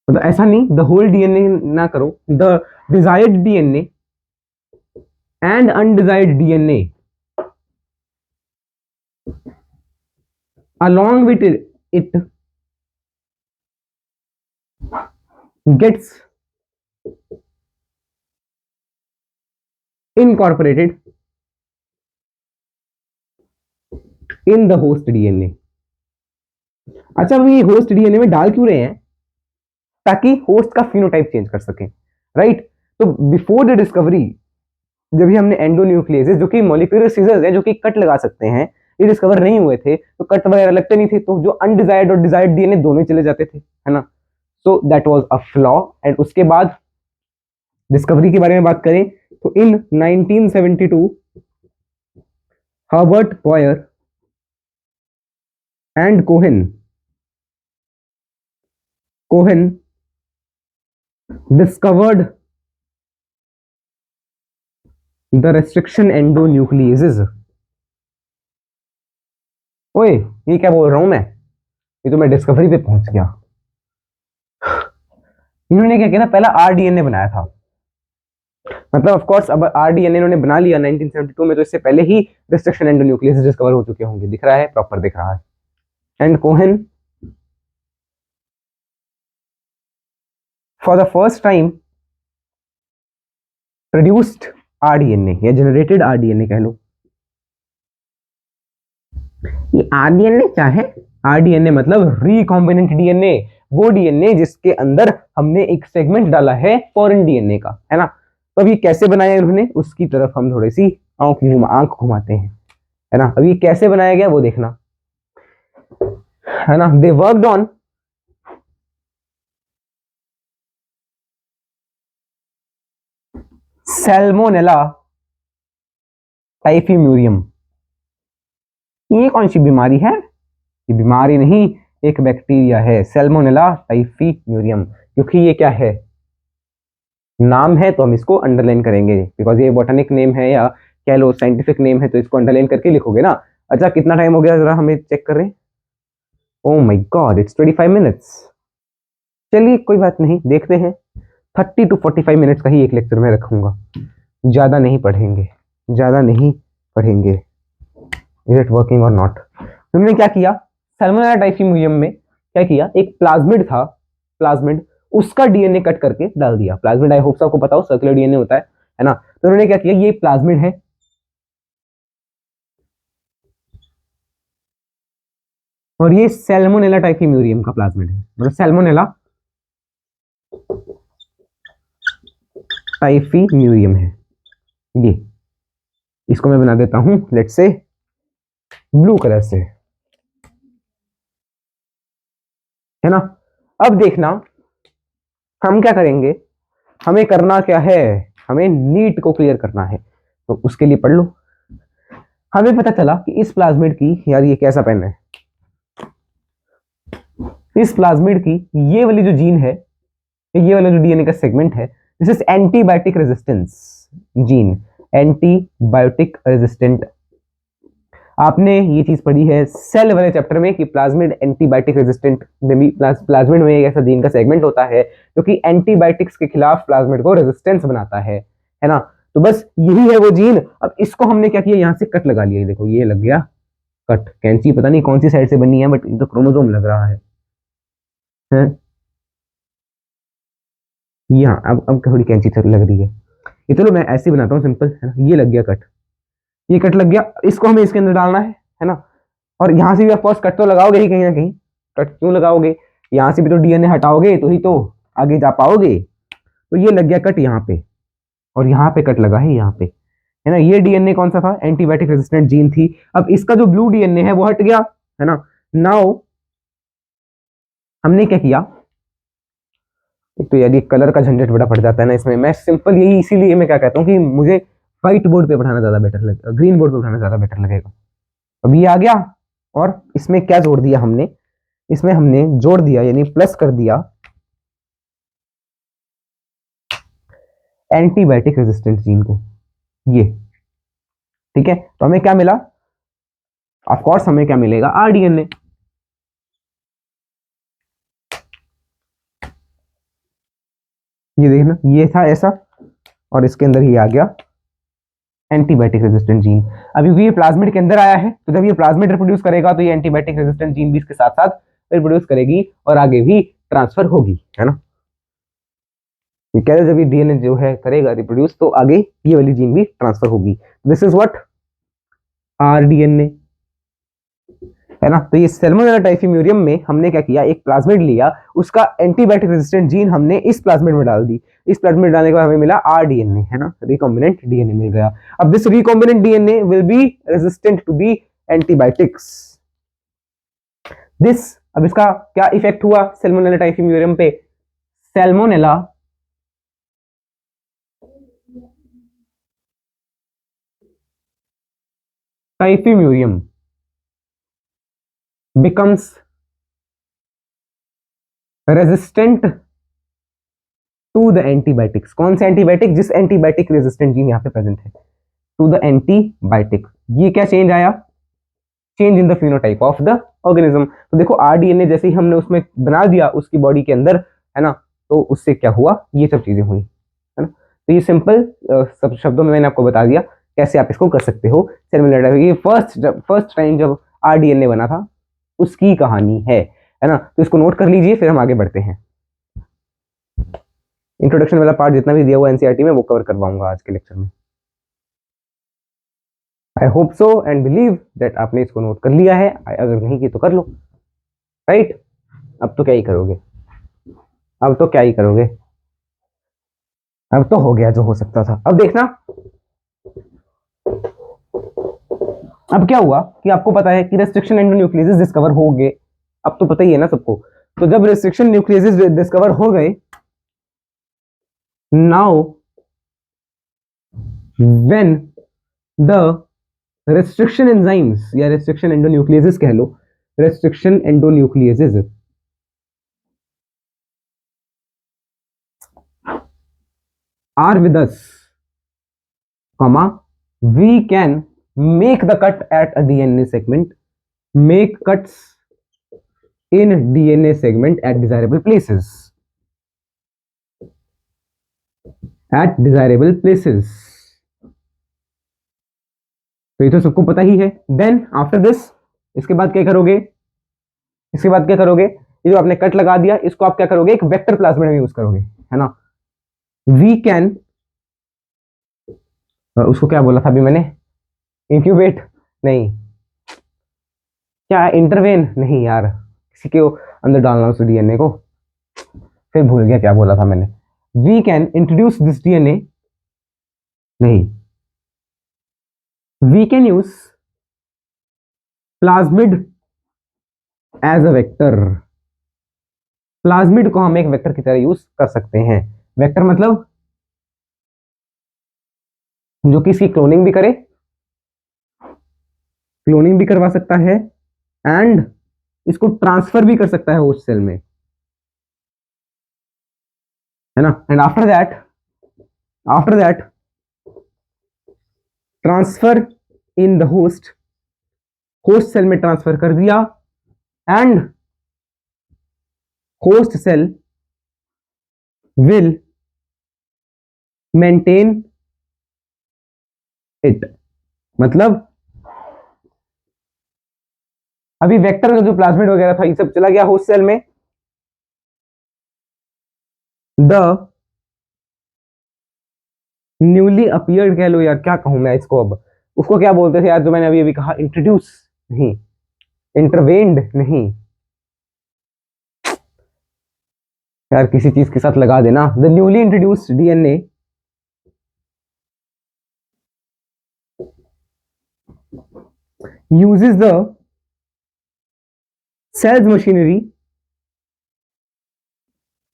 मतलब ऐसा नहीं द होल डीएनए ना करो, the desired DNA and undesired DNA along with it gets incorporated in the host DNA। अच्छा, अब ये होस्ट डीएनए में डाल क्यों रहे हैं? ताकि होस्ट का फिनोटाइप चेंज कर सकें, राइट? तो बिफोर द डिस्कवरी, जब भी हमने एंडोन्यूक्लियोसिस, जो कि मॉलिक्यूलर सीजर्स हैं, जो कि कट लगा सकते हैं, ये डिस्कवर नहीं हुए थे, तो कट वगैरह लगते नहीं थे, तो जो अनडिजायर्ड और डिजायर्ड डीएनए दोनों चले जाते थे, है ना? So that was a flaw. And उसके बाद डिस्कवरी के बारे में बात करें तो in 1972 Herbert Boyer and Cohen discovered the restriction endonucleases. ओए, ये क्या बोल रहा हूं मैं, ये तो मैं डिस्कवरी पे पहुंच गया। इन्होंने क्या किया था, पहला आरडीएनए बनाया था, मतलब ऑफ कोर्स अब आरडीएनए इन्होंने बना लिया 1972 में, तो इससे पहले ही रेस्ट्रिक्शन एंडोन्यूक्लियोसिस डिस्कवर हो चुके होंगे, दिख रहा है, प्रॉपर दिख रहा है। And Cohen for the first time produced rDNA या जनरेटेड आरडीएनए कह लो। ये आरडीएनए क्या है? आरडीएनए मतलब रिकॉम्बिनेंट डीएनए, वो डीएनए जिसके अंदर हमने एक सेगमेंट डाला है फॉरेन डीएनए का, है ना? तो अब ये कैसे बनाया इन्होंने, उसकी तरफ हम थोड़ी सी आंख घुमाते हैं, है ना। अब ये कैसे बनाया गया वो देखना, है ना। They worked on Salmonella typhimurium. ये कौन सी बीमारी है? ये बीमारी नहीं, एक बैक्टीरिया है, सैल्मोनेला टाइफीम्यूरियम। क्योंकि ये क्या है, नाम है तो हम इसको अंडरलाइन करेंगे, बिकॉज ये बॉटनिक नेम है या कह लो साइंटिफिक नेम है, तो इसको अंडरलाइन करके लिखोगे ना। अच्छा कितना टाइम हो गया जरा हमें चेक कर रहे हैं। Oh my God, it's 25 minutes. चलिए कोई बात नहीं, देखते हैं। 30 to 45 मिनट्स का ही एक लेक्चर में रखूंगा, ज्यादा नहीं पढ़ेंगे, ज्यादा नहीं पढ़ेंगे। इज इट वर्किंग और नॉट? तुमने क्या किया, सैल्मोनेला टाइफीम्यूरियम में क्या किया, एक प्लाज्मिड था, प्लाज्मिड, उसका डीएनए कट करके डाल दिया। प्लाज्मिड आई होप आपको पता हो, सर्कुलर डीएनए होता है ना। तो उन्होंने क्या किया, ये प्लाज्मिड है और ये सैल्मोनेला टाइफीम्यूरियम का प्लाज्मिड है, मतलब सैल्मोनेला टाइफीम्यूरियम है ये। इसको मैं बना देता हूं लेट्स से ब्लू कलर से, है ना। अब देखना हम क्या करेंगे, हमें करना क्या है, हमें नीट को क्लियर करना है, तो उसके लिए पढ़ लो। हमें पता चला कि इस प्लाज्मिड की, यार ये कैसा पेन है, इस प्लाज्मिड की ये वाली जो जीन है, ये वाला जो डीएनए का सेगमेंट है, this is antibiotic resistance gene, antibiotic resistant. आपने ये चीज पढ़ी है सेल वाले चैप्टर में कि प्लाज्मिड एंटीबायोटिक रेजिस्टेंट में भी, प्लाज्मिड में एक ऐसा जीन का सेगमेंट होता है जो कि एंटीबायोटिक्स के खिलाफ प्लाज्मिड को रेजिस्टेंस बनाता है ना। तो बस यही है वो जीन। अब इसको हमने क्या किया, यहाँ से कट लगा लिया, देखो ये लग गया कट। कैंची पता नहीं कौन सी साइड से बनी है, बट ये तो क्रोमोसोम लग रहा है? यहाँ अब थोड़ी कैंची लग रही है ये। चलो मैं ऐसे ही बनाता हूँ सिंपल, है ना। ये लग गया कट, ये कट लग गया, इसको हमें इसके अंदर डालना है ना। और यहाँ से भी ऑफकोर्स कट तो लगाओगे ही कहीं ना कहीं, कट क्यों लगाओगे, यहाँ से भी तो डीएनए हटाओगे तो ही तो आगे जा पाओगे। तो ये लग गया कट यहाँ पे, और यहाँ पे कट लगा है यहाँ पे, है ना। ये डीएनए कौन सा था, एंटीबायोटिक रेजिस्टेंट जीन थी। अब इसका जो ब्लू डीएनए है वो हट गया, है ना। नाउ हमने क्या किया, एक तो यार ये कलर का झंझट बड़ा पड़ जाता है ना इसमें, मैं सिंपल यही, इसीलिए मैं क्या कहता हूँ कि मुझे व्हाइट बोर्ड पे पढ़ाना ज्यादा बेटर लगेगा, ग्रीन बोर्ड पे पढ़ाना ज्यादा बेटर लगेगा। अब ये आ गया, और इसमें क्या जोड़ दिया हमने, इसमें हमने जोड़ दिया यानी प्लस कर दिया एंटीबायोटिक रेजिस्टेंट जीन को, ये ठीक है। तो हमें क्या मिला, ऑफ कोर्स हमें क्या मिलेगा, आरडीएनए। ये देखना, ये था ऐसा, और इसके अंदर ही आ गया एंटीबायोटिक रेजिस्टेंट जीन। अब क्योंकि ये प्लाज्मिड के अंदर आया है, तो जब ये प्लाज्मिड रिप्रोड्यूस करेगा तो ये एंटीबायोटिक रेजिस्टेंट जीन भी इसके साथ साथ रिप्रोड्यूस करेगी और आगे भी ट्रांसफर होगी, है ना। ये कह रहे जब ये डीएनए जो है करेगा रिप्रोड्यूस, तो आगे ये वाली जीन भी ट्रांसफर होगी। दिस इज व्हाट, आरडीएनए, है ना। तो ये सैल्मोनेला टाइफीम्यूरियम में हमने क्या किया, एक प्लाज्मिड लिया, उसका एंटीबायोटिक रेजिस्टेंट जीन हमने इस प्लाज्मिड में डाल दी। इस प्लाज्मिड डालने के बाद हमें मिला आरडीएनए, है ना, रिकॉम्बिनेंट डीएनए मिल गया। अब this recombinant DNA will be resistant to the antibiotics. This, अब इसका क्या इफेक्ट हुआ सैल्मोनेला टाइफीम्यूरियम पे, Salmonella typhimurium becomes resistant to the antibiotics। कौन से एंटीबायोटिक, जिस एंटीबायोटिक रेजिस्टेंट जीन यहाँ पे प्रेजेंट है, टू द एंटीबायोटिक। ये क्या चेंज आया, change in the phenotype of the organism. तो देखो आरडीएनए जैसे ही हमने उसमें बना दिया उसकी बॉडी के अंदर, है ना, तो उससे क्या हुआ, ये सब चीजें हुई, है ना। तो ये सिंपल सब शब्दों में मैंने आपको बता दिया कैसे आप इसको कर सकते हो। सेलुलर, ये फर्स्ट टाइम जब आरडीएनए बना था उसकी कहानी है ना। तो इसको नोट कर लीजिए, फिर हम आगे बढ़ते हैं। इंट्रोडक्शन वाला पार्ट जितना भी दिया हुआ एनसीईआरटी में वो कवर करवाऊंगा आज के लेक्चर में। आई hope so and believe that आपने इसको नोट कर लिया है, अगर नहीं की तो कर लो, राइट। अब तो क्या ही करोगे, अब तो क्या ही करोगे, अब तो हो गया जो हो सकता था। अब देखना अब क्या हुआ कि आपको पता है कि रेस्ट्रिक्शन एंडोन्यूक्लियस डिस्कवर हो गए, अब तो पता ही है ना सबको। तो जब रेस्ट्रिक्शन न्यूक्लियस डिस्कवर हो गए, now when the restriction enzymes या रेस्ट्रिक्शन एंडोन्यूक्लियस कह लो, restriction endonucleases are with us, comma, we can make the cut at a DNA segment, make cuts in DNA segment at desirable places, at desirable places। तो ये तो सबको पता ही है। देन आफ्टर दिस, इसके बाद क्या करोगे, इसके बाद क्या करोगे, ये जो आपने कट लगा दिया इसको आप क्या करोगे, एक वेक्टर प्लाज्मिड में यूज करोगे, है ना। वी कैन, उसको क्या बोला था अभी मैंने, इंक्यूबेट नहीं, क्या इंटरवेन नहीं यार, किसी के अंदर डालना उस डीएनए को, फिर भूल गया क्या बोला था मैंने। We can introduce this DNA, नहीं, we can use plasmid as a vector. Plasmid को हम एक वेक्टर की तरह यूज कर सकते हैं। वेक्टर मतलब जो कि इसकी क्लोनिंग भी करे, क्लोनिंग भी करवा सकता है एंड इसको ट्रांसफर भी कर सकता है होस्ट सेल में, है ना। And after that transfer in the host, host cell में ट्रांसफर कर दिया and host cell will maintain it. मतलब अभी वेक्टर का जो प्लाज्मिड वगैरह था ये सब चला गया होस्ट सेल में, द न्यूली अपीयर्ड कह लो यार, क्या कहूं मैं इसको, अब उसको क्या बोलते थे यार जो मैंने अभी अभी कहा, इंट्रोड्यूस नहीं, इंटरवेन्ड नहीं यार, किसी चीज के साथ लगा देना, the newly introduced DNA uses the cell's machinery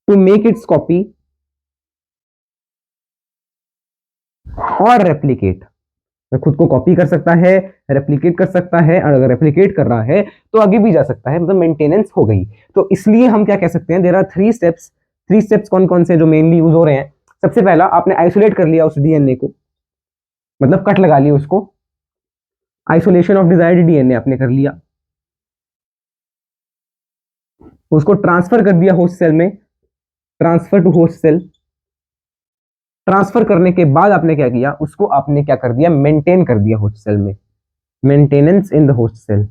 to make its copy और रेप्लिकेट। खुद को कॉपी कर सकता है, रेप्लिकेट कर सकता है, और अगर रेप्लिकेट कर रहा है तो आगे भी जा सकता है, मतलब मेंटेनेंस हो गई। तो इसलिए हम क्या कह सकते हैं, देयर आर 3 स्टेप्स। 3 स्टेप्स कौन कौन से जो मेनली यूज हो रहे हैं। सबसे पहला, आपने आइसोलेट कर लिया उस डीएनए को, मतलब कट लगा लिया उसको, आइसोलेशन ऑफ डिजायर्ड डीएनए आपने कर लिया, उसको ट्रांसफर कर दिया होस्ट सेल में, transfer to host cell. Transfer करने के बाद आपने क्या किया, उसको आपने क्या कर दिया, मेंटेन कर दिया होस्ट सेल में, maintenance in the host cell,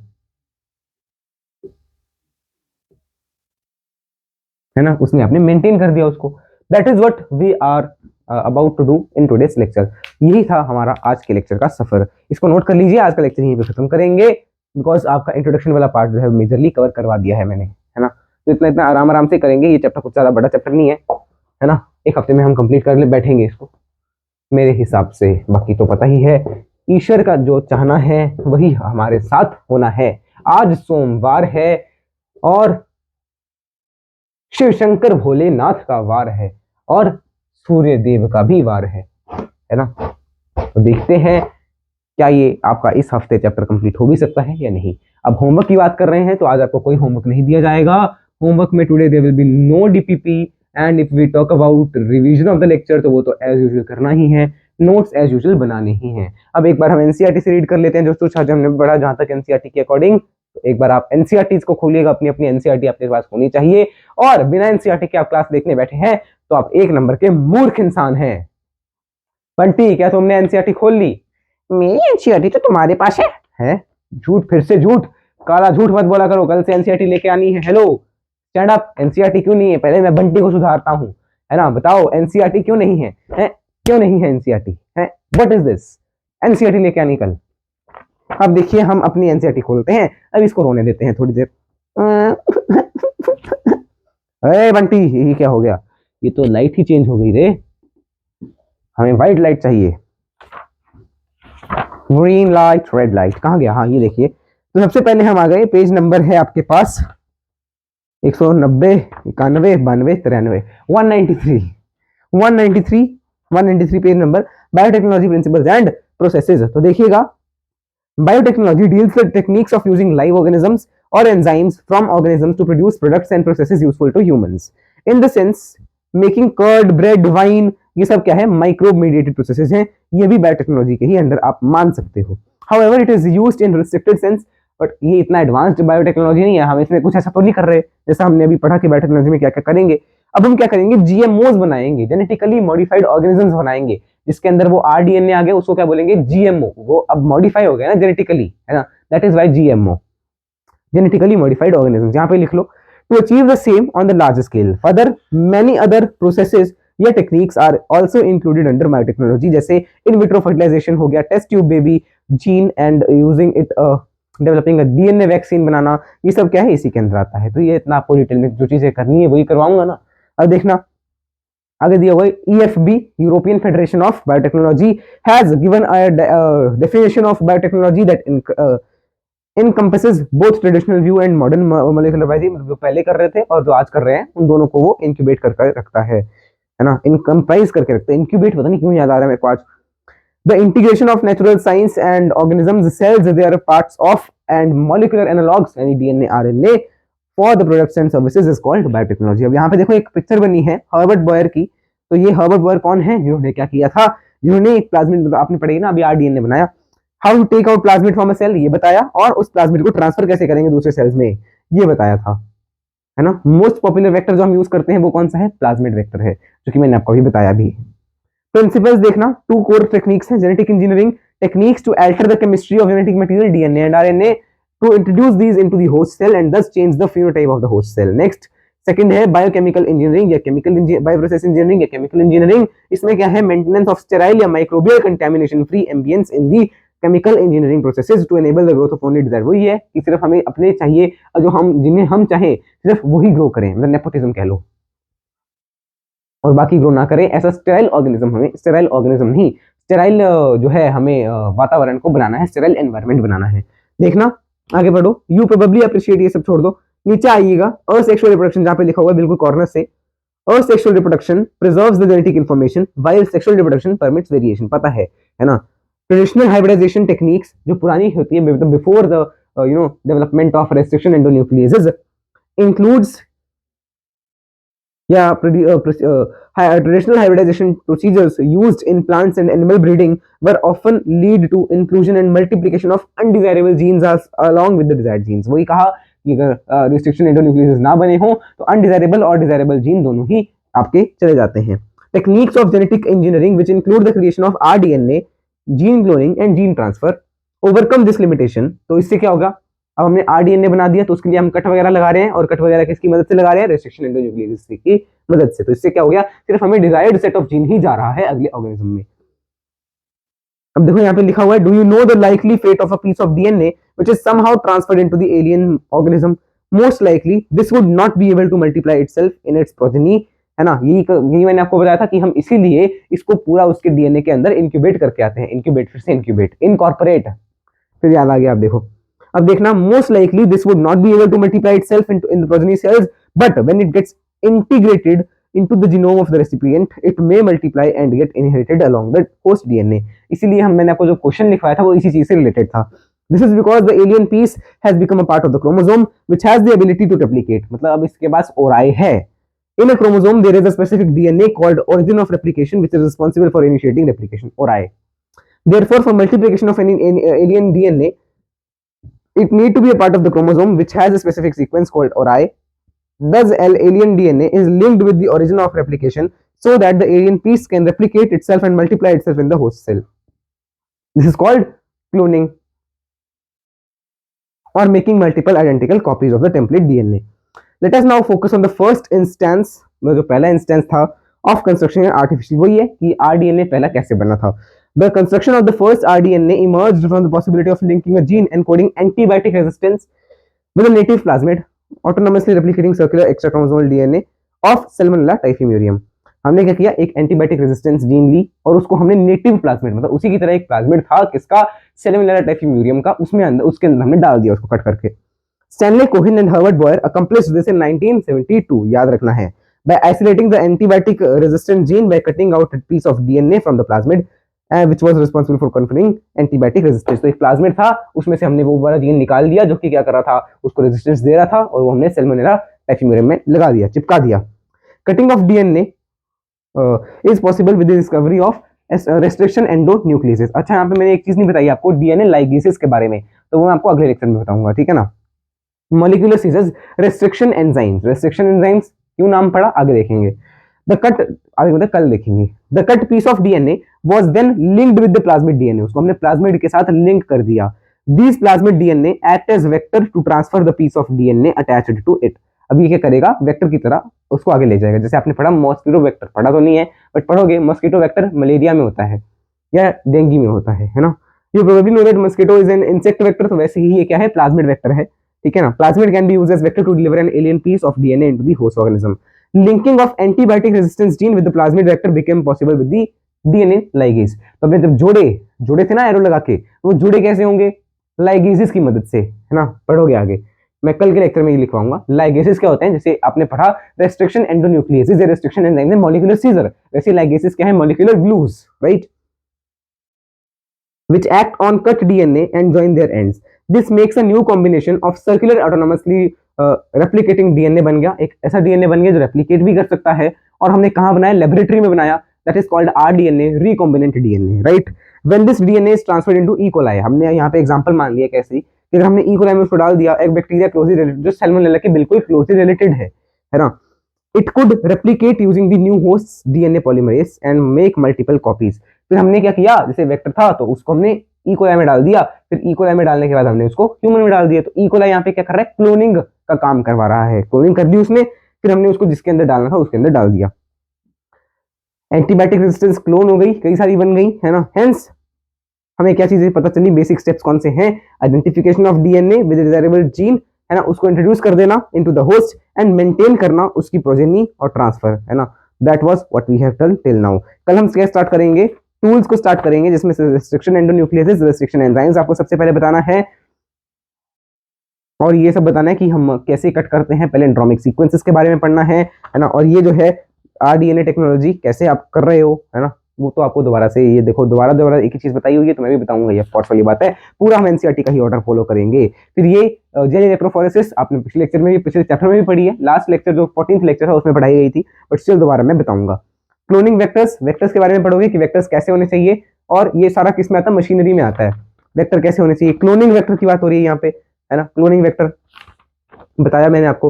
है ना, उसमें आपने मेंटेन कर दिया उसको। That is what we are about to do in today's lecture. यही था हमारा आज के लेक्चर का सफर। इसको नोट कर लीजिए, आज का लेक्चर यहीं पे खत्म करेंगे, बिकॉज आपका इंट्रोडक्शन वाला पार्ट जो है मेजरली कवर करवा दिया है मैंने, है ना। तो इतना इतना आराम आराम से करेंगे, ये चैप्टर कुछ ज्यादा बड़ा चैप्टर नहीं है ना। एक हफ्ते में हम कंप्लीट कर ले बैठेंगे इसको मेरे हिसाब से। बाकी तो पता ही है, ईश्वर का जो चाहना है वही हमारे साथ होना है। आज सोमवार है और शिव शंकर भोलेनाथ का वार है और सूर्य देव का भी वार है ना। तो देखते हैं क्या ये आपका इस हफ्ते चैप्टर कंप्लीट हो भी सकता है या नहीं। अब होमवर्क की बात कर रहे हैं तो आज आपको कोई होमवर्क नहीं दिया जाएगा। होमवर्क में today there will be no DPP, and if we talk about revision of the lecture तो वो तो एज यूजुअल करना ही है, नोट्स एज यूजुअल बनाने ही हैं। अब एक बार हम एनसीईआरटी से रीड कर लेते हैं दोस्तों, आज हमने पढ़ा जहां तक एनसीईआरटी के अकॉर्डिंग। तो एक बार आप एनसीईआरटी को खोलिएगा, अपनी अपनी एनसीईआरटी आपके पास होनी चाहिए, और बिना एनसीईआरटी के आप क्लास देखने बैठे हैं तो आप एक नंबर के मूर्ख इंसान हैं। बंटी, क्या तुमने एनसीईआरटी खोल ली? मेरी एनसीईआरटी तो तुम्हारे पास है? झूठ, फिर से झूठ, काला झूठ मत बोला करो, कल से एनसीईआरटी लेके आनी है। Hello, stand up. एनसीईआरटी क्यों नहीं है, पहले मैं बंटी को सुधारता हूँ, है ना। बताओ एनसीईआरटी क्यों नहीं है, क्यों नहीं है एनसीईआरटी, है व्हाट इज दिस। एनसीईआरटी लेके आनी कल। अब देखिए हम अपनी एनसीईआरटी खोलते हैं, अब इसको रोने देते हैं थोड़ी देर। अरे बंटी, ये क्या हो गया, ये तो लाइट ही चेंज हो गई रे, हमें व्हाइट लाइट चाहिए। ग्रीन लाइट रेड लाइट कहाँ गया, हाँ ये देखिए। तो सबसे पहले हम आ गए, पेज नंबर है आपके पास 190, 91, 92, 93, 193, 193, 193 page number, biotechnology principles and processes. तो देखिएगा, biotechnology deals with techniques of using live organisms और enzymes from organisms to produce products and processes useful to humans. In the sense making curd, bread, wine, ये सब क्या है, माइक्रोब मीडिएटेड प्रोसेसेस हैं। ये भी बायोटेक्नोलॉजी के ही अंडर आप मान सकते हो। However it is used in restricted sense, but ये इतना एडवांस्ड बायोटेक्नोलॉजी नहीं है, हम इसमें कुछ ऐसा तो नहीं कर रहे जैसा हमने अभी पढ़ा कि बायोटेक्नोलॉजी में क्या क्या करेंगे। अब हम क्या करेंगे, जीएमओज बनाएंगे, जेनेटिकली मॉडिफाइड ऑर्गेनिजम्स बनाएंगे, जिसके अंदर वो आरडीएनए आ गया, उसको क्या बोलेंगे, जीएमओ। वो अब मॉडिफाई हो गया ना जेनेटिकली, है ना, that is why GMO, genetically modified organism. यहाँ पे लिख लो, to achieve the same on the large scale. Further many other processes या techniques are also included under biotechnology, जैसे इन विट्रो फर्टिलाइजेशन हो गया, test tube baby gene and using it, developing DNA vaccine बनाना, ये सब क्या है, इसी के अंदर आता है। तो ये इतना आपको डिटेल में जो चीजें करनी है वही करवाऊंगा ना। अब देखना आगे दिया हुआ, EFB, European Federation of biotechnology, has given a definition of biotechnology that encompasses both traditional view and modern molecular biology, जो पहले कर रहे थे और जो आज कर रहे हैं, उन दोनों को वो इंक्यूबेट करके रखता है ना, इनकम्प्राइज करके रखता है। इंक्यूबेट पता नहीं क्यों याद आ रहा है मेरे को आज। The integration of natural science and organisms, cells, their parts of and molecular analogs यानी DNA, RNA for the products and services is called biotechnology। अब यहाँ पे देखो एक पिक्चर बनी है हर्बर्ट बॉयर की। तो ये हर्बर्ट बॉयर कौन है, जिन्होंने क्या किया था, जिन्होंने एक प्लाज्मिड, आपने पढ़ी ना अभी, आरडीएनए बनाया, how to take out plasmid from a cell, ये बताया, और उस प्लाज्मिड को ट्रांसफर कैसे करेंगे दूसरे सेल्स में, ये बताया था, है ना। मोस्ट पॉपुलर वेक्टर जो हम यूज करते हैं वो कौन सा है, प्लाज्मिड वेक्टर है, जो कि मैंने आपको अभी बताया भी। प्रिंसिपल्स देखना, टू कोर टेक्निक्स हैं, genetic engineering techniques to alter the chemistry of genetic material DNA and RNA to introduce these into the host cell and thus change the phenotype of the host cell। Next second है बायोकेमिकल इंजीनियरिंग या केमिकल बायोप्रोसेस इंजीनियरिंग या केमिकल इंजीनियरिंग। इसमें क्या है, मेंटेनेंस ऑफ स्टेराइल या microbial contamination free ambience in the chemical engineering processes to enable the growth of only desire. वही है कि सिर्फ हमें अपने चाहिए, जो हम जिन्हें हम चाहें सिर्फ वही ग्रो करें, मतलब नेपोटिज्म कह लो, और बाकी ग्रो ना करें। ऐसा स्टेराइल ऑर्गेनिज्म, हमें स्टेराइल ऑर्गेनिज्म नहीं, स्टेराइल जो है हमें वातावरण को बनाना है, स्टेराइल एनवायरनमेंट बनाना है। देखना आगे बढ़ो, यू प्रोबेबली अप्रिशिएट, ये सब छोड़ दो, नीचे आइएगा, असेक्सुअल रिप्रोडक्शन जहां पे लिखा हुआ है बिल्कुल कॉर्नर से, asexual reproduction preserves the genetic information while sexual reproduction permits variation. पता है ना। ट्रेडिशनल हाइब्रिडाइजेशन टेक्निक्स जो पुरानी होती है before the development of restriction endonucleases includes traditional hybridization procedures used in plants and animal breeding were often lead to inclusion and multiplication of undesirable genes along with the desired genes। वही कहा कि अगर रिस्ट्रिक्शन एंडोन्यूक्लियस ना बने हो तो अनडिजायरेबल और डिजायरेबल जीन दोनों ही आपके चले जाते हैं। Techniques of genetic engineering which include the creation of rDNA, gene cloning and gene transfer overcome this limitation. तो इससे क्या होगा, अब हमने आरडीएनए बना दिया तो उसके लिए हम कट वगैरह लगा रहे हैं, और कट वगैरह किसकी मदद से लगा रहे हैं, रेस्ट्रिक्शन एंडोन्यूक्लियस की मदद से। तो इससे क्या हो गया, सिर्फ हमें डिजायर्ड सेट ऑफ जीन ही जा रहा है अगले ऑर्गेनिज्म में। अब देखो यहाँ पे लिखा हुआ है, do you know the likely fate of a piece of DNA which is somehow transferred into the alien organism, most likely this would not be able to multiply itself in its progeny, है ना। यही मैंने आपको बताया था कि हम इसीलिए इसको पूरा उसके डीएनए के अंदर इंक्यूबेट करके आते हैं, इंक्यूबेट फिर से इंक्यूबेट, इनकॉर्पोरेट, फिर याद आ गया। आप देखो, अब देखना, most likely this would not be able to multiply itself in the progeny cells, but when it gets integrated into the genome of the recipient it may multiply and get inherited along the host DNA। इसीलिए मैंने आपको जो क्वेश्चन लिखवाया था वो इसी चीज से रिलेटेड था। This is because the alien piece has become a part of the chromosome which has the ability to replicate। मतलब अब इसके पास ओराई है। In a chromosome there is a specific DNA called origin of replication which is responsible for initiating replication, Orai. Therefore for multiplication of any alien DNA it need to be a part of the chromosome which has a specific sequence called orai। Thus alien DNA is linked with the origin of replication so that the alien piece can replicate itself and multiply itself in the host cell। This is called cloning or making multiple identical copies of the template DNA। Let us now focus on the first instance, जो पहला instance था of construction artificial, वही है कि RDNA पहला कैसे बना था। The construction of the first RDNA emerged from the possibility of linking a gene encoding antibiotic resistance with a native plasmid autonomously replicating circular extrachromosomal DNA of Salmonella typhimurium। हमने क्या किया, एक एंटीबायोटिक रेजिस्टेंस जीन ली और उसको हमने नेटिव प्लाज्मिड, मतलब उसी की तरह एक प्लाज्मिड था किसका, सैल्मोनेला टाइफीम्यूरियम का, उसमें अंदर उसके अंदर हमने डाल दिया उसको कट करके। Stanley Cohen and Herbert Boyer accomplished this in 1972, याद रखना है, by isolating the antibiotic resistant gene by cutting out a piece of DNA from the plasmid which was responsible for conferring antibiotic resistance। तो एक प्लाज्मिड था, उसमें से हमने वो वाला जीन निकाल दिया जो कि क्या कर रहा था, उसको रेजिस्टेंस दे रहा था, और वो हमने सैल्मोनेला टाइफीम्यूरियम में लगा दिया, चिपका दिया। Cutting of DNA is possible with the discovery of restriction endonucleases. अच्छा, यहाँ पे मैंने एक चीज नहीं बताई आपको डीएनए लाइगेसेस के बारे में, तो वो मैं आपको अगले लेक्चर में बताऊंगा, ठीक है ना। मॉलिक्यूलर सीजेस रेस्ट्रिक्शन एंजाइम्स, रेस्ट्रिक्शन एंजाइम्स क्यों नाम पड़ा आगे देखेंगे। द कट, आगे मतलब कल देखेंगे। The cut piece of DNA was then linked with the plasmid DNA, उसको हमने प्लाज्मिड के साथ लिंक कर दिया। This plasmid DNA act as vector to transfer the piece of DNA attached to it. अब ये क्या करेगा, वेक्टर की तरह उसको आगे ले जाएगा। जैसे आपने पढ़ा मॉस्किटो वेक्टर, पढ़ा तो नहीं है बट पढ़ोगे, मॉस्किटो वेक्टर मलेरिया में होता है या डेंगू में होता है ना। You probably know that mosquito is an insect vector, तो वैसे ही ये क्या है, प्लाज्मिड वेक्टर है, ठीक है ना। Plasmid can be used as vector to deliver an alien piece of DNA into the host organism. Linking of antibiotic resistance gene with the plasmid vector became possible with the DNA ligase. तो अपने जब जोड़े थे ना एरो लगा के, वो जुड़े कैसे होंगे, लाइगेजेस की मदद से, है ना। पढ़ोगे आगे, मैं कल के लेक्चर में ये लिखवाऊंगा। लाइगेसेस क्या होते हैं, जैसे आपने पढ़ा रेस्ट्रिक्शन एंडोन्यूक्लियसेस या रेस्ट्रिक्शन एंजाइम है मॉलिक्यूलर सीजर, वैसे लाइगेसेस क्या है, molecular glues, right, which act on cut DNA and join their ends. This makes a new combination of circular autonomously replicating DNA बन गया, एक ऐसा DNA बन गया जो रेप्लिकेट भी कर सकता है, और हमने कहाँ बनाया, लेबोरेटरी में बनाया, that is called rDNA, recombinant DNA, right? When this DNA is transferred into E. coli, हमने यहाँ पे एग्जांपल मान लिया कैसे, कि अगर हमने E. coli में उसको डाल दिया, एक बैक्टीरिया क्लोजली रिलेटेड जो सैल्मोनेला के बिल्कुल क्लोजली रिलेटेड है ना, it could replicate using the new host's DNA polymerase and make multiple copies। फिर हमने क्या किया, जैसे वेक्टर था तो उसको हमने ई कोलाई में डाल दिया, फिर ई कोलाई में डालने के बाद हमने उसको ह्यूमन में डाल दिया, तो ई कोलाई यहाँ पे क्या कर रहा है, क्लोनिंग का काम करवा रहा है, क्लोनिंग कर दी उसने, फिर हमने उसको जिसके अंदर डालना था उसके अंदर डाल दिया। एंटीबायोटिक रेजिस्टेंस क्लोन हो गई, कई सारी बन गई, है ना। हेंस हमें क्या चीजें पता चली, बेसिक स्टेप्स कौन से हैं, identification of DNA with desirable gene, है ना, उसको इंट्रोड्यूस कर देना into the host and maintain करना उसकी प्रोजेनी और ट्रांसफर, है ना। That was what we have done till now. कल हम क्या स्टार्ट करेंगे, टूल्स को स्टार्ट करेंगे, जिसमें से रेस्ट्रिक्शन एंडोन्यूक्लियसेस, रेस्ट्रिक्शन एंजाइम्स आपको सबसे पहले बताना है, और ये सब बताना है कि हम कैसे कट करते हैं, पैलिंड्रोमिक सीक्वेंसेस के बारे में पढ़ना है ना। और ये जो है आरडीएनए टेक्नोलॉजी कैसे आप कर रहे हो, है ना, वो तो आपको दोबारा से ये देखो, दोबारा एक ही चीज बताई हुई है, तो मैं भी बताऊंगा, ये ऑफ वाली बात है, पूरा हम एनसीईआरटी का ही ऑर्डर फॉलो करेंगे। फिर ये जेल इलेक्ट्रोफोरेसिस आपने पिछले लेक्चर में भी, पिछले चैप्टर में भी पढ़ी है, लास्ट लेक्चर जो 14th लेक्चर है उसमें पढ़ाई गई थी, बट स्टिल दोबारा मैं बताऊंगा। क्लोनिंग वेक्टर्स, वेक्टर्स के बारे में पढ़ोगे कि वेक्टर्स कैसे होने चाहिए, और ये सारा किस में आता है, मशीनरी में आता है, वेक्टर कैसे होने चाहिए। क्लोनिंग वेक्टर की बात हो रही है यहाँ पे, है ना। क्लोनिंग वेक्टर बताया मैंने आपको,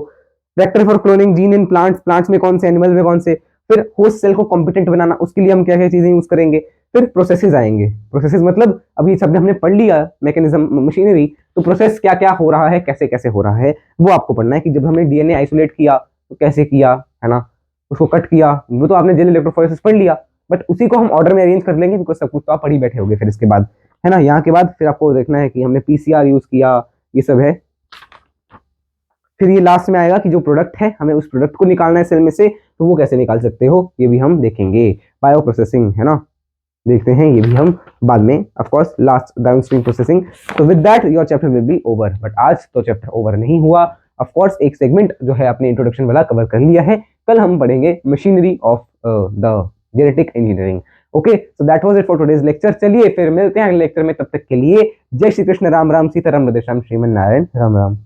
vector for cloning gene in plants, plants में कौन से, एनिमल में कौन से। फिर होस्ट सेल को कॉम्पिटेंट बनाना, उसके लिए हम क्या क्या चीजें यूज करेंगे। फिर प्रोसेसेस आएंगे, प्रोसेसेस मतलब अभी सब हमने पढ़ लिया मैकेनिज्म, मशीनरी, तो प्रोसेस क्या क्या हो रहा है, कैसे कैसे हो रहा है, वो आपको पढ़ना है कि जब हमने डीएनए आइसोलेट किया तो कैसे किया, है ना, उसको कट किया, वो तो आपने जेल इलेक्ट्रोफोरेसिस पढ़ लिया, बट उसी को हम ऑर्डर में अरेंज कर लेंगे, बिकॉज सब कुछ तो आप पढ़ ही बैठे होगे। फिर इसके बाद, है ना, यहाँ के बाद फिर आपको देखना है कि हमने पीसीआर यूज किया, ये सब है। फिर ये लास्ट में आएगा कि जो प्रोडक्ट है हमें उस प्रोडक्ट को निकालना है सेल में से, तो वो कैसे निकाल सकते हो, ये भी हम देखेंगे। बायो प्रोसेसिंग, है ना, देखते हैं ये भी हम बाद में, of course last downstream processing. तो with that your chapter will be over, but आज तो चैप्टर ओवर नहीं हुआ, ऑफ कोर्स एक सेगमेंट जो है अपने इंट्रोडक्शन वाला कवर कर लिया है। कल हम पढ़ेंगे machinery of the genetic engineering. Okay, so that was it for today's lecture. चलिए फिर मिलते हैं अगले लेक्चर में, तब तक के लिए जय श्री कृष्ण, राम राम, सीताराम, राधेश्याम, श्रीमन नारायण, राम राम।